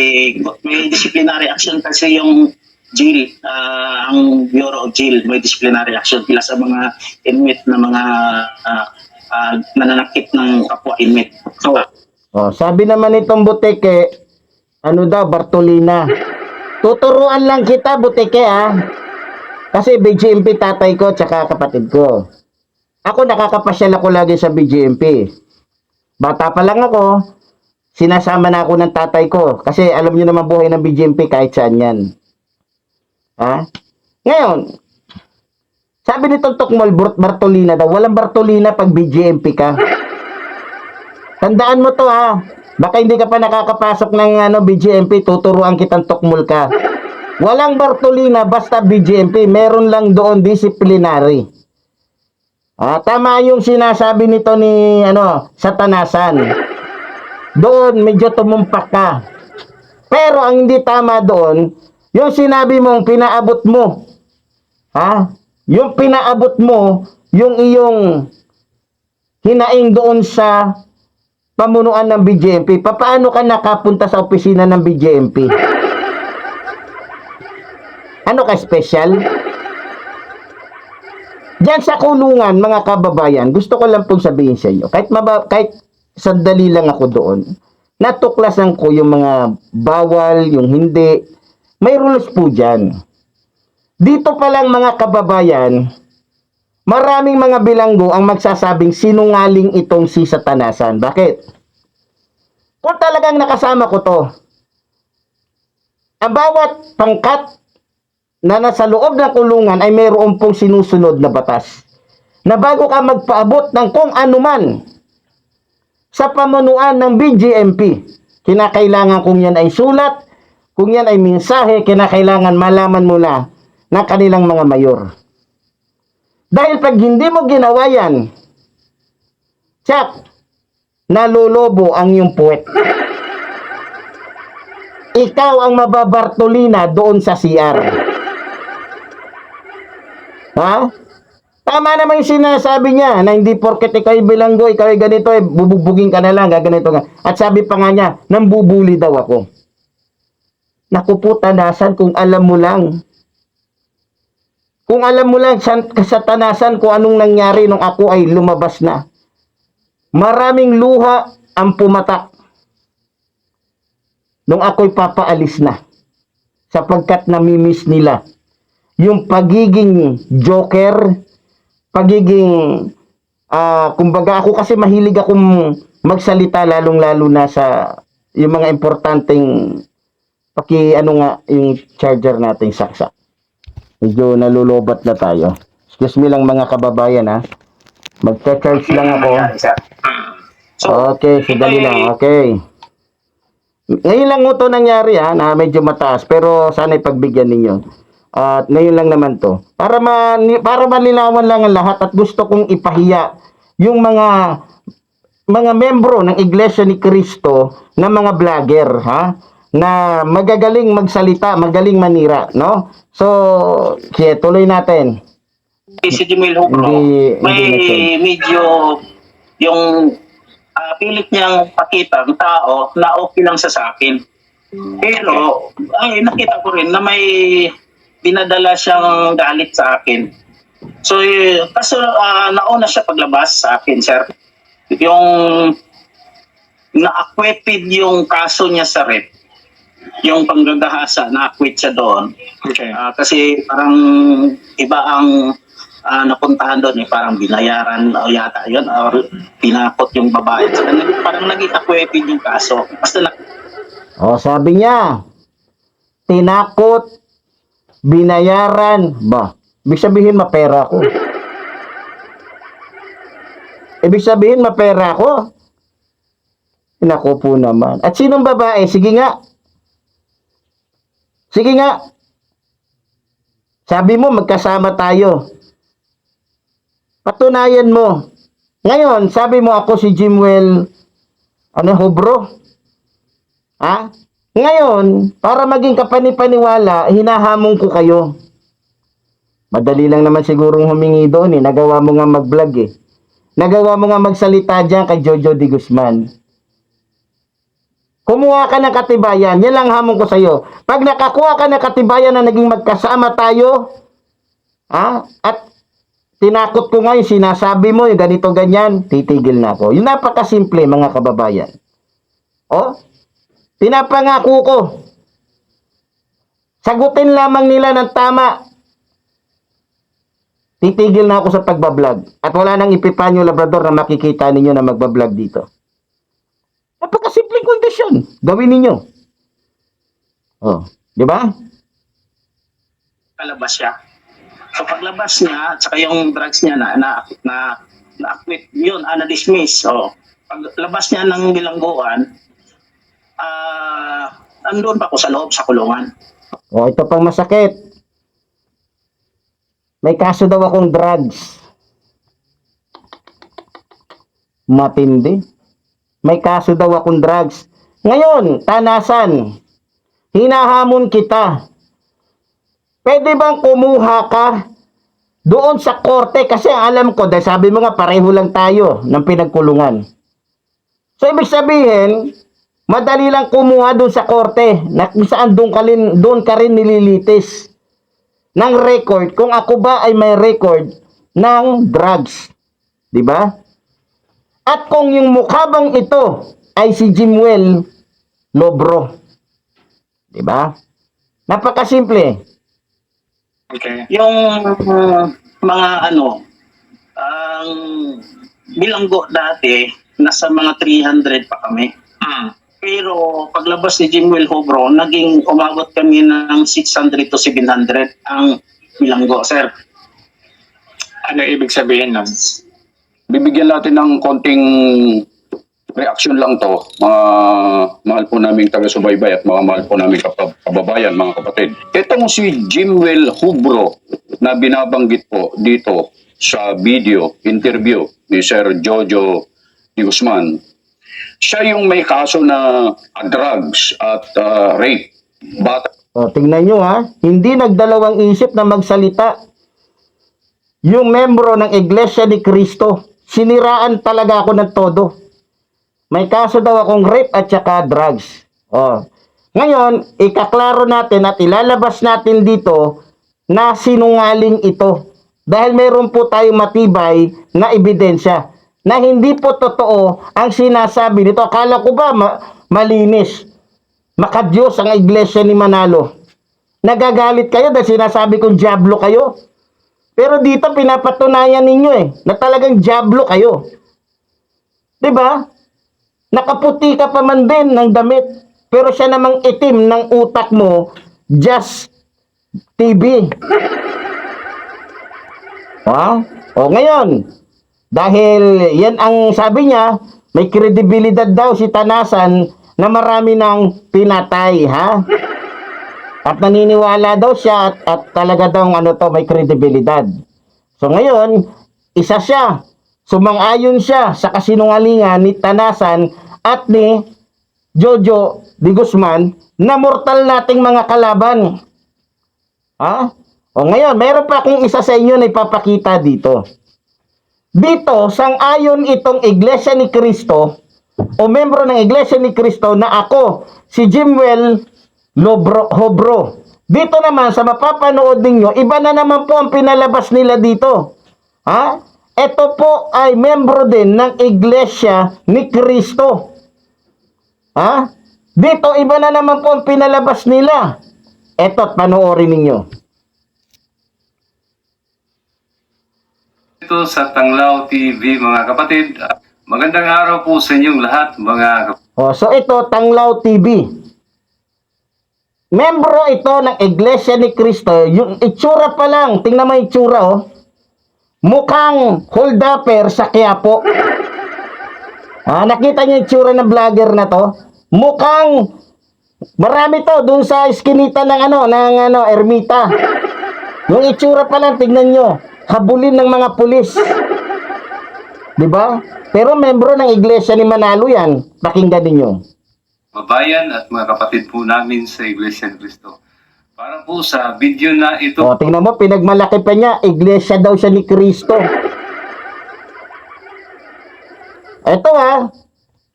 Speaker 8: may disciplinary action kasi yung jail, ang Bureau of Jail, may disciplinary action pila sa mga inmate na mga nananakit ng kapwa inmate. So,
Speaker 1: sabi naman itong Buteke, Bartolina. Tuturuan lang kita, Buteke, Kasi BGMP tatay ko tsaka kapatid ko. Ako nakakapasyal ako lagi sa BGMP. Bata pa lang ako, sinasama na ako ng tatay ko. Kasi alam niyo naman buhay ng BGMP kahit saan yan. Ngayon, sabi nitong Tukmol, Bartolina daw. Walang Bartolina pag BGMP ka. Tandaan mo to Baka hindi ka pa nakakapasok ng BGMP, tuturuan kitang Tukmol ka. Walang Bartolina basta BGMP. Meron lang doon disciplinary. Tama yung sinasabi nito ni Satanasan. Doon medyo tumumpak ka. Pero ang hindi tama doon, yung sinabi mong pinaabot mo. Yung pinaabot mo, yung iyong hinaing doon sa pamunuan ng BJMP. Paano ka nakapunta sa opisina ng BJMP? Ano ka special? Diyan sa kulungan, mga kababayan, gusto ko lang pong sabihin sa inyo, kahit sandali lang ako doon, natuklasan ko yung mga bawal, yung hindi. May rules po dyan. Dito pa lang mga kababayan, maraming mga bilanggo ang magsasabing sinungaling itong si Satanasan. Bakit? Kung talagang nakasama ko to, ang bawat pangkat na nasa loob ng kulungan ay mayroon pong sinusunod na batas. Na bago ka magpaabot ng kung anuman sa pamunuan ng BJMP, kinakailangan kung yan ay sulat, kung yan ay mensahe, kinakailangan malaman mo na ng kanilang mga mayor. Dahil pag hindi mo ginawa yan, tsak, nalolobo ang iyong puwet. Ikaw ang mababartolina doon sa CR. Tama naman yung sinasabi niya na hindi porket ikaw ay bilanggo, ikaw ay ganito, bububugin ka na lang, gaganito nga. At sabi pa nga niya, nambubuli daw ako. Naku po, Tanasan, kung alam mo lang. Kung alam mo lang sa Tanasan kung anong nangyari nung ako ay lumabas na. Maraming luha ang pumatak nung ako'y papaalis na. Sapagkat namimiss nila yung pagiging joker, pagiging, kumbaga ako kasi mahilig akong magsalita lalong-lalo na sa yung mga importanteng yung charger nating saksak. Medyo nalulobat na tayo. Excuse me lang mga kababayan Magcha-charge lang ako. Okay, sadali lang. Okay. Ngayon lang mo to nangyari ha, na medyo mataas, pero sana ipagbigyan ninyo. At ngayon lang naman to. Para malinawan lang ang lahat at gusto kong ipahiya yung mga membro ng Iglesia ni Cristo na mga vlogger ha, na magagaling magsalita, magaling manira, no? So, kaya tuloy natin.
Speaker 8: Si Jimmy Hobro, may medyo yung pilit niyang pakita ang tao na okay lang sa akin. Pero, ay, nakita ko rin na may dinadala siyang galit sa akin. So, kaso nauna siya paglabas sa akin, sir. Yung na-acquitted yung kaso niya sa rape. Yung panggagahasa, na-acquit siya doon.
Speaker 4: Okay.
Speaker 8: Kasi parang iba ang napuntahan doon, parang binayaran o yata yun, or tinakot yung babae. So, parang naging acquitted yung kaso. Basta
Speaker 1: Sabi niya, tinakot, binayaran, ba? Ibig sabihin, mapera ko. Ibig sabihin, mapera ko. Nako po naman. At sinong babae? Sige nga. Sige nga. Sabi mo, magkasama tayo. Patunayan mo. Ngayon, sabi mo ako si Jimwell, Hobro? Ha? Ngayon, para maging kapanipaniwala, hinahamon ko kayo. Madali lang naman sigurong humingi doon eh. Nagawa mo nga mag-vlog eh. Nagawa mo nga magsalita dyan kay Jojo de Guzman. Kumuha ka ng katibayan. Yan lang hamon ko sa'yo. Pag nakakuha ka ng katibayan na naging magkasama tayo, at tinakot ko nga yung sinasabi mo, yung ganito ganyan, titigil na ako. Yung napakasimple, mga kababayan. Pinapangako ko. Sagutin lamang nila ng tama. Titigil na ako sa pagbablog. At wala nang Epifanio Labrador na makikita ninyo na magbablog dito. Napakasimpleng kondisyon. Gawin ninyo. Di ba?
Speaker 8: palabas siya. So paglabas niya, at saka yung drugs niya na-acquit, yun, na-dismiss. So paglabas niya ng bilangguan, andun pa ako sa loob sa kulungan.
Speaker 1: Ito pang masakit. May kaso daw akong drugs. Matindi. May kaso daw akong drugs. Ngayon, tanasan. Hinahamon kita. Pwede bang kumuha ka doon sa korte? Kasi alam ko, dahil sabi mo nga, pareho lang tayo ng pinagkulungan. So, ibig sabihin, madali lang kumuha doon sa korte na kung saan doon ka rin nililitis ng record kung ako ba ay may record ng drugs. Diba? At kung yung mukha bang ito ay si Jimwell Lobro. Diba? Napakasimple.
Speaker 4: Okay.
Speaker 8: Yung mga ang bilanggo dati, nasa mga 300 pa kami. Pero paglabas ni Jimwell Hobro, naging umabot kami ng 600 to 700 ang bilanggo, sir.
Speaker 4: Ano ibig sabihin nun?
Speaker 2: Bibigyan natin ng konting reaction lang to, mga mahal po naming taga-subaybay at mga mahal po naming kababayan, mga kapatid. Itong si Jimwell Hobro na binabanggit po dito sa video, interview ni Sir Jojo de Guzman, siya yung may kaso na drugs at rape.
Speaker 1: Tingnan nyo ha, hindi nagdalawang isip na magsalita yung membro ng Iglesia ni Cristo. Siniraan talaga ako ng todo. May kaso daw akong rape at saka drugs. Ngayon, ikaklaro natin at ilalabas natin dito na sinungaling ito. Dahil mayroon po tayong matibay na ebidensya na hindi po totoo ang sinasabi nito. Akala ko ba malinis? Makadiyos ang Iglesia ni Manalo. Nagagalit kayo dahil sinasabi kong diablo kayo. Pero dito pinapatunayan ninyo na talagang diablo kayo. 'Di ba? Nakaputi ka pa man din ng damit, pero siya namang itim ng utak mo, just TV. Ngayon, dahil yan ang sabi niya, may kredibilidad daw si Tanasan na marami ng pinatay, ha? At naniniwala daw siya at talaga daw may kredibilidad. So ngayon, isa siya. Sumang-ayon siya sa kasinungalingan ni Tanasan at ni Jojo de Guzman na mortal nating mga kalaban. Ha? O ngayon, mayroon pa akong isa sa inyo na ipapakita dito. Dito, sang-ayon itong Iglesia ni Cristo o membro ng Iglesia ni Cristo na ako, si Jimwell Hobro. Dito naman, sa mapapanood ninyo, iba na naman po ang pinalabas nila dito. Ha? Ito po ay membro din ng Iglesia ni Cristo. Ha? Dito, iba na naman po ang pinalabas nila. Eto't panoorin ninyo.
Speaker 10: Ito sa Tanglaw TV, mga kapatid. Magandang araw po sa inyong lahat, mga kapatid.
Speaker 1: So ito, Tanglaw TV. Membro ito ng Iglesia ni Cristo. Yung itsura pa lang, tingnan mo yung itsura, oh. Mukhang hold-upper sa Quiapo. Nakita niyo yung itsura ng vlogger na to? Mukhang marami to dun sa iskinita ng ermita. Yung itsura pa lang, tingnan nyo. Habulin ng mga pulis. Diba? Pero membro ng Iglesia ni Manalo yan. Pakinggan ninyo.
Speaker 10: Babayan at mga kapatid po namin sa Iglesia ni Cristo. Para po sa video na ito.
Speaker 1: Tingnan mo, pinagmalaki pa niya. Iglesia daw siya ni Cristo. Ito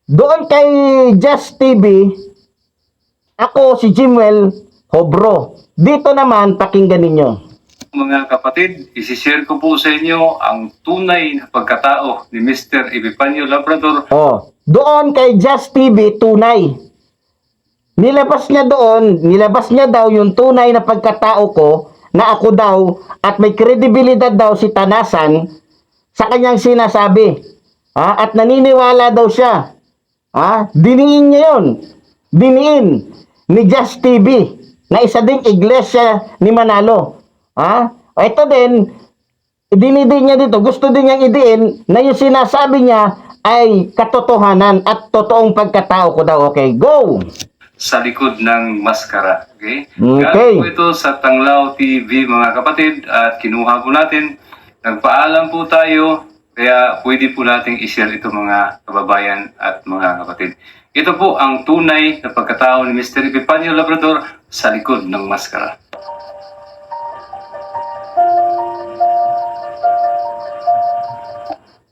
Speaker 1: doon kay Just TV, ako si Jimwell Hobro. Dito naman, pakinggan ninyo.
Speaker 10: Mga kapatid, isishare ko po sa inyo ang tunay na pagkatao ni Mr. Epifanio Labrador.
Speaker 1: Doon kay Just TV, tunay. Nilabas niya daw yung tunay na pagkatao ko na ako daw at may kredibilidad daw si Tanasan sa kanyang sinasabi. At naniniwala daw siya. Diniin niya yun. Diniin ni Just TV na isa ding Iglesia ni Manalo. Ito din, idinidiin niya dito. Gusto din niyang idiin na yung sinasabi niya ay katotohanan at totoong pagkatao ko daw. Okay, go!
Speaker 10: Sa likod ng maskara. Okay?
Speaker 1: Okay.
Speaker 10: Galing po ito sa Tanglaw TV, mga kapatid, at kinuha po natin. Nagpaalam po tayo, kaya pwede po nating i-share ito, mga kababayan at mga kapatid. Ito po ang tunay na pagkatao ni Mr. Epifanio Labrador sa likod ng maskara.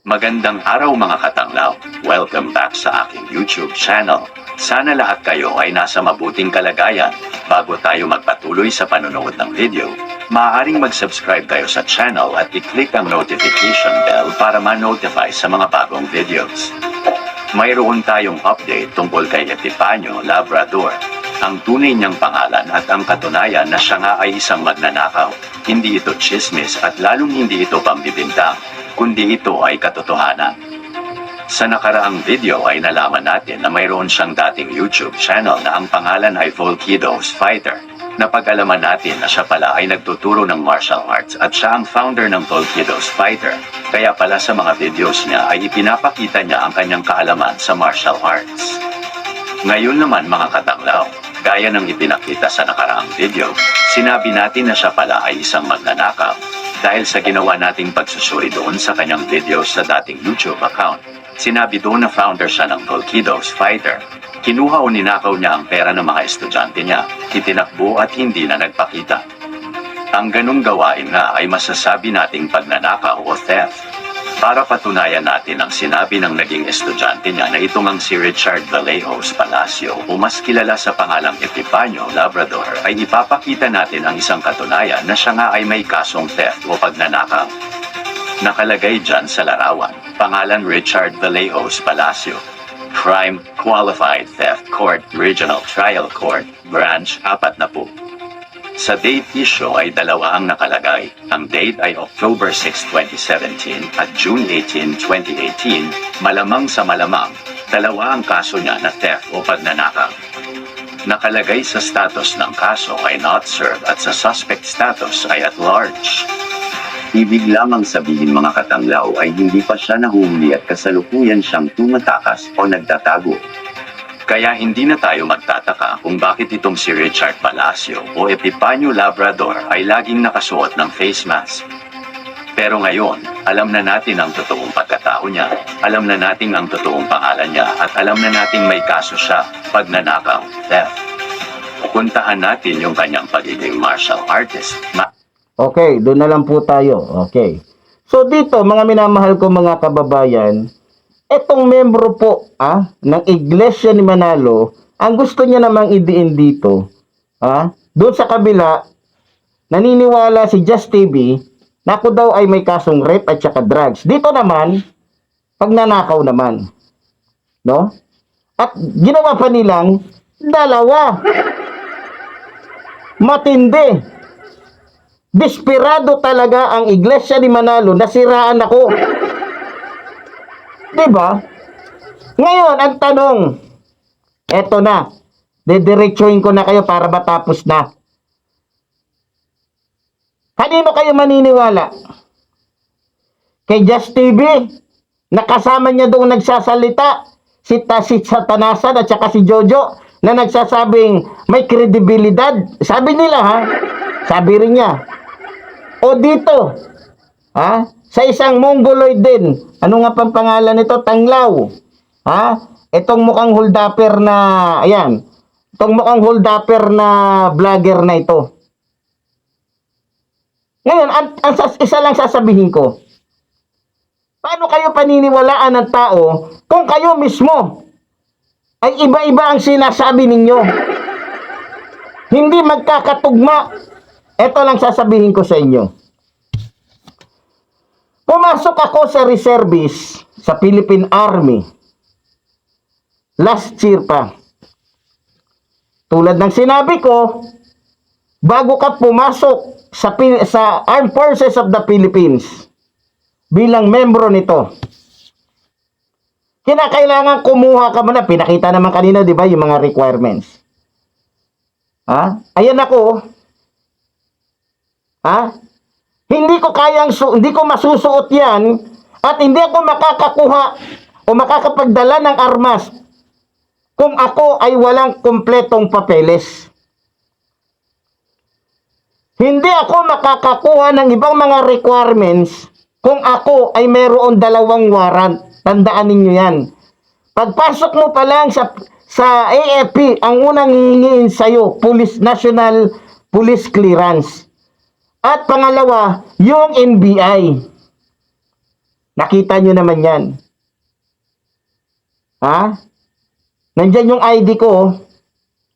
Speaker 11: Magandang araw, mga katanglaw. Welcome back sa aking YouTube channel. Sana lahat kayo ay nasa mabuting kalagayan. Bago tayo magpatuloy sa panonood ng video, maaaring mag-subscribe kayo sa channel at i-click ang notification bell para ma-notify sa mga bagong videos. Mayroon tayong update tungkol kay Epifanio Labrador. Ang tunay niyang pangalan at ang katunayan na siya nga ay isang magnanakaw. Hindi ito chismis at lalong hindi ito pambibintang, kundi ito ay katotohanan. Sa nakaraang video ay nalaman natin na mayroon siyang dating YouTube channel na ang pangalan ay Volkidos Fighter. Napag-alaman natin na siya pala ay nagtuturo ng martial arts at siya ang founder ng Volkidos Fighter. Kaya pala sa mga videos niya ay ipinapakita niya ang kanyang kaalaman sa martial arts. Ngayon naman, mga katanglaw, gaya ng ipinakita sa nakaraang video, sinabi natin na siya pala ay isang magnanakaw dahil sa ginawa nating pagsusuri doon sa kanyang videos sa dating YouTube account. Sinabi doon na founder siya ng Volkidos Fighter. Kinuha o ninakaw niya ang pera ng mga estudyante niya, itinakbo at hindi na nagpakita. Ang ganong gawain nga ay masasabi nating pagnanakaw o theft. Para patunayan natin ang sinabi ng naging estudyante niya na itong ang si Richard Vallejos Palacio o mas kilala sa pangalang Epifanio Labrador, ay ipapakita natin ang isang katunayan na siya nga ay may kasong theft o pagnanakaw. Nakalagay dyan sa larawan, pangalan Richard Vallejos Palacio. Crime, Qualified Theft Court, Regional Trial Court, Branch 40. Sa date issue ay dalawa ang nakalagay. Ang date ay October 6, 2017 at June 18, 2018. Malamang sa malamang, dalawa ang kaso niya na theft o pagnanakaw. Nakalagay sa status ng kaso ay not served at sa suspect status ay at large. Ibig lamang sabihin, mga katanglaw, ay hindi pa siya nahuhuli at kasalukuyan siyang tumatakas o nagtatago. Kaya hindi na tayo magtataka kung bakit itong si Richard Palacio o Epifanio Labrador ay laging nakasuot ng face mask. Pero ngayon, alam na natin ang totoong pagkatao niya, alam na natin ang totoong pangalan niya, at alam na natin may kaso siya, pagnanakaw, theft. Puntahan natin yung kanyang pagiging martial artist.
Speaker 1: Okay, doon na lang po tayo. Okay. So dito, mga minamahal ko mga kababayan, etong membro po ng Iglesia ni Manalo, ang gusto niya namang idiin dito, doon sa kabila, naniniwala si Just TV na ako daw ay may kasong rape at saka drugs. Dito naman, pagnanakaw naman. No? At ginawa pa nilang dalawa. Matindi. Desperado talaga ang Iglesia ni Manalo, nasiraan ako. Diba? Ngayon, ang tanong, eto na, didiretsuhin ko na kayo para matapos na. Kanino kayo maniniwala? Kay Just TV, nakasama niya doon nagsasalita, si Satanasan at saka si Jojo, na nagsasabing may kredibilidad. Sabi nila sabi rin niya. O dito, sa isang mongoloid din, ano nga pang pangalan nito? Tanglaw. Itong mukhang holdapper na, ayan, itong mukhang holdapper na vlogger na ito. Ngayon, isa lang sasabihin ko. Paano kayo paniniwalaan ng tao kung kayo mismo ay iba-iba ang sinasabi ninyo? Hindi magkakatugma. Ito lang sasabihin ko sa inyo. Pumasok ako sa reservice sa Philippine Army. Last year pa. Tulad ng sinabi ko, bago ka pumasok sa Armed Forces of the Philippines bilang membro nito, kinakailangan kumuha ka muna. Pinakita naman kanina, di ba, yung mga requirements. Ayan ako. Hindi ko masusuot yan at hindi ako makakakuha o makakapagdala ng armas kung ako ay walang kumpletong papeles. Hindi ako makakakuha ng ibang mga requirements kung ako ay mayroon 2 warrant. Tandaan ninyo yan. Pagpasok mo pa lang sa AFP, ang unang hihingiin sa'yo, National Police Clearance. At pangalawa, yung NBI. Nakita nyo naman yan. Nandyan yung ID ko.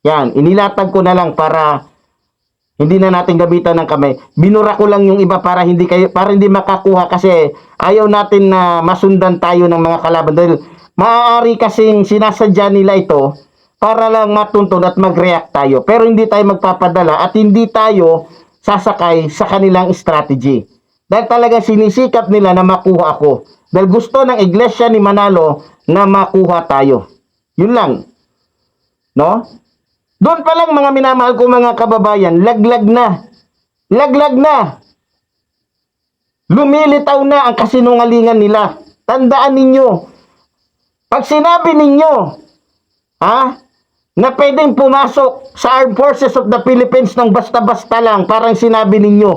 Speaker 1: Yan, inilatag ko na lang para hindi na natin gamitan ng kamay. Binura ko lang yung iba para hindi makakuha kasi ayaw natin na masundan tayo ng mga kalaban. Dahil maaari kasing sinasadya nila ito para lang matuntun at mag-react tayo. Pero hindi tayo magpapadala at hindi tayo sasakay sa kanilang strategy. Dahil talaga sinisikap nila na makuha ako. Dahil gusto ng Iglesia ni Manalo na makuha tayo. Yun lang. No? Doon pa lang mga minamahal ko mga kababayan, laglag na. Laglag na. Lumilitaw na ang kasinungalingan nila. Tandaan ninyo. Pag sinabi ninyo, na pwedeng pumasok sa Armed Forces of the Philippines ng basta-basta lang, parang sinabi ninyo,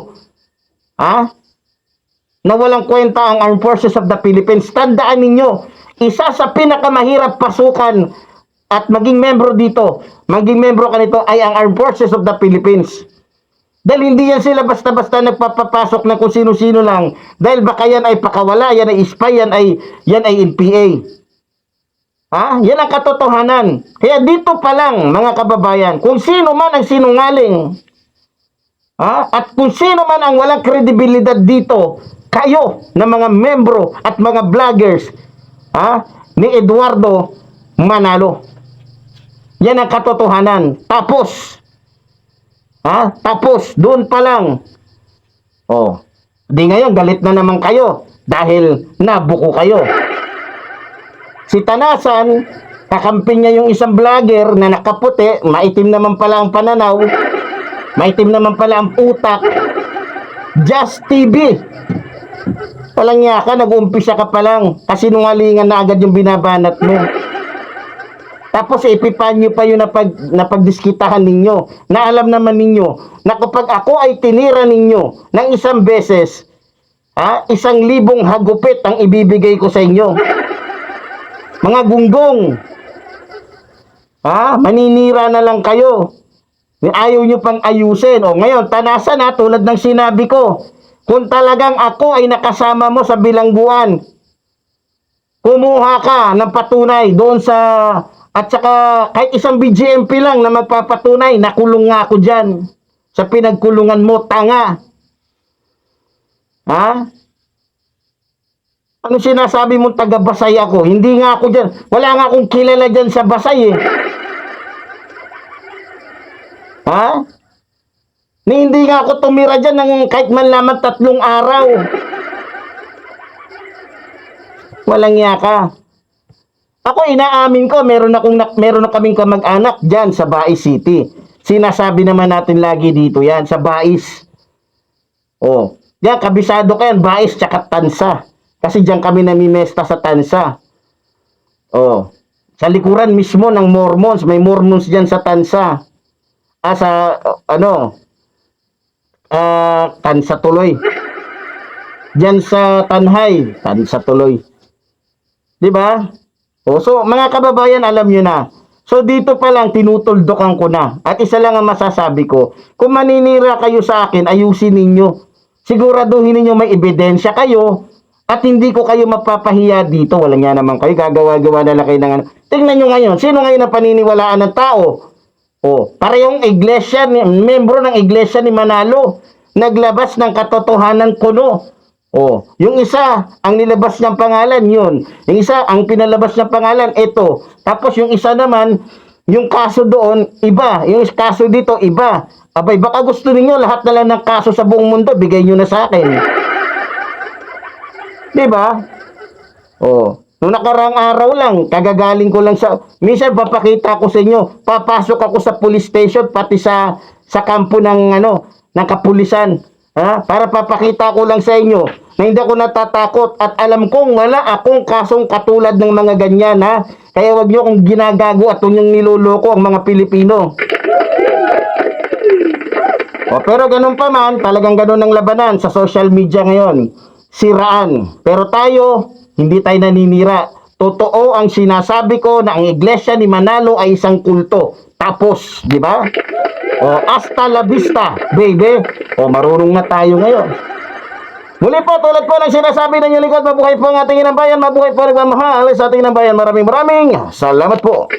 Speaker 1: na walang kwenta ang Armed Forces of the Philippines. Tandaan ninyo, isa sa pinakamahirap pasukan at maging membro dito, maging membro ka nito ay ang Armed Forces of the Philippines. Dahil hindi yan sila basta-basta nagpapapasok na kung sino-sino lang. Dahil baka yan ay pakawala, yan ay spy, yan ay NPA. Yan ang katotohanan. Kaya dito pa lang, mga kababayan, kung sino man ang sinungaling, at kung sino man ang walang kredibilidad dito, kayo na mga membro at mga vloggers ni Eduardo Manalo. Yan ang katotohanan. Tapos, doon pa lang. Di ngayon, galit na naman kayo dahil nabuko kayo. Si Tanasan, kakampi niya yung isang vlogger na nakaputi, maitim naman pala ang pananaw, maitim naman pala ang utak. Just TV. Walang niya ka, nag-uumpisa ka pa lang, kasi nungalingan na agad yung binabanat mo. Tapos ipipan nyo pa yung napagdiskitahan ninyo. Na alam naman ninyo na kapag ako ay tinira ninyo ng isang beses, 1,000 hagupit ang ibibigay ko sa inyo. Mga gunggong. Maninira na lang kayo. Ayaw nyo pang ayusin. O ngayon, tanasan tulad ng sinabi ko. Kung talagang ako ay nakasama mo sa bilangguan, kumuha ka ng patunay doon sa, at saka kahit isang BGMP lang na magpapatunay, nakulong nga ako dyan. Sa pinagkulungan mo, tanga. Ano sinasabi mong taga-Basay ako? Hindi nga ako dyan. Wala nga akong kilala dyan sa Basay Hindi nga ako tumira dyan ng kahit man lamang 3 araw. Walang iya ka. Ako inaamin ko, meron na kaming kamag-anak dyan sa Bais City. Sinasabi naman natin lagi dito yan, sa Bais. Yan, kabisado ka yan, Bais tsaka Tansa. Kasi dyan kami namimesta sa Tansa. Sa likuran mismo ng Mormons, may Mormons dyan sa Tansa. Tansa tuloy. Diyan sa Tanhay, Tansa tuloy. 'Di ba? So mga kababayan, alam niyo na. So dito pa lang tinutuldokan ko na. At isa lang ang masasabi ko, kung maninira kayo sa akin, ayusin ninyo. Siguraduhin ninyo may ebidensya kayo at hindi ko kayo mapapahiya dito. Walang yan naman kayo, gagawa-gawa na lang kayo ng Tingnan nyo ngayon, sino ngayon ang paniniwalaan ng tao? Parehong iglesia, membro ng iglesia ni Manalo, naglabas ng katotohanan kuno. Yung isa, ang nilabas niyang pangalan, yun. Yung isa, ang pinalabas niyang pangalan, ito. Tapos yung isa naman, yung kaso doon, iba. Yung kaso dito, iba. Abay, baka gusto niyo lahat na lang ng kaso sa buong mundo, bigay nyo na sa akin. Diba? Noong nakarang araw lang, kagagaling ko lang sa, minsan papakita ko sa inyo, papasok ako sa police station, pati sa kampo ng kapulisan, para papakita ko lang sa inyo, na hindi ako natatakot, at alam kong wala akong kasong katulad ng mga ganyan, kaya wag nyo kong ginagago at yung niloloko ang mga Pilipino. Pero ganun pa man, talagang ganun ang labanan sa social media ngayon, siraan, pero tayo, hindi tayo naninira. Totoo ang sinasabi ko na ang iglesia ni Manalo ay isang kulto. Tapos, di ba? Hasta la vista, baby. Marunong na tayo ngayon. Muli po, tulad po ng sinasabi ng inyong likod, mabuhay po ang ating inang bayan, mabuhay po ang nagmamahal sa ating inang bayan. Maraming salamat po.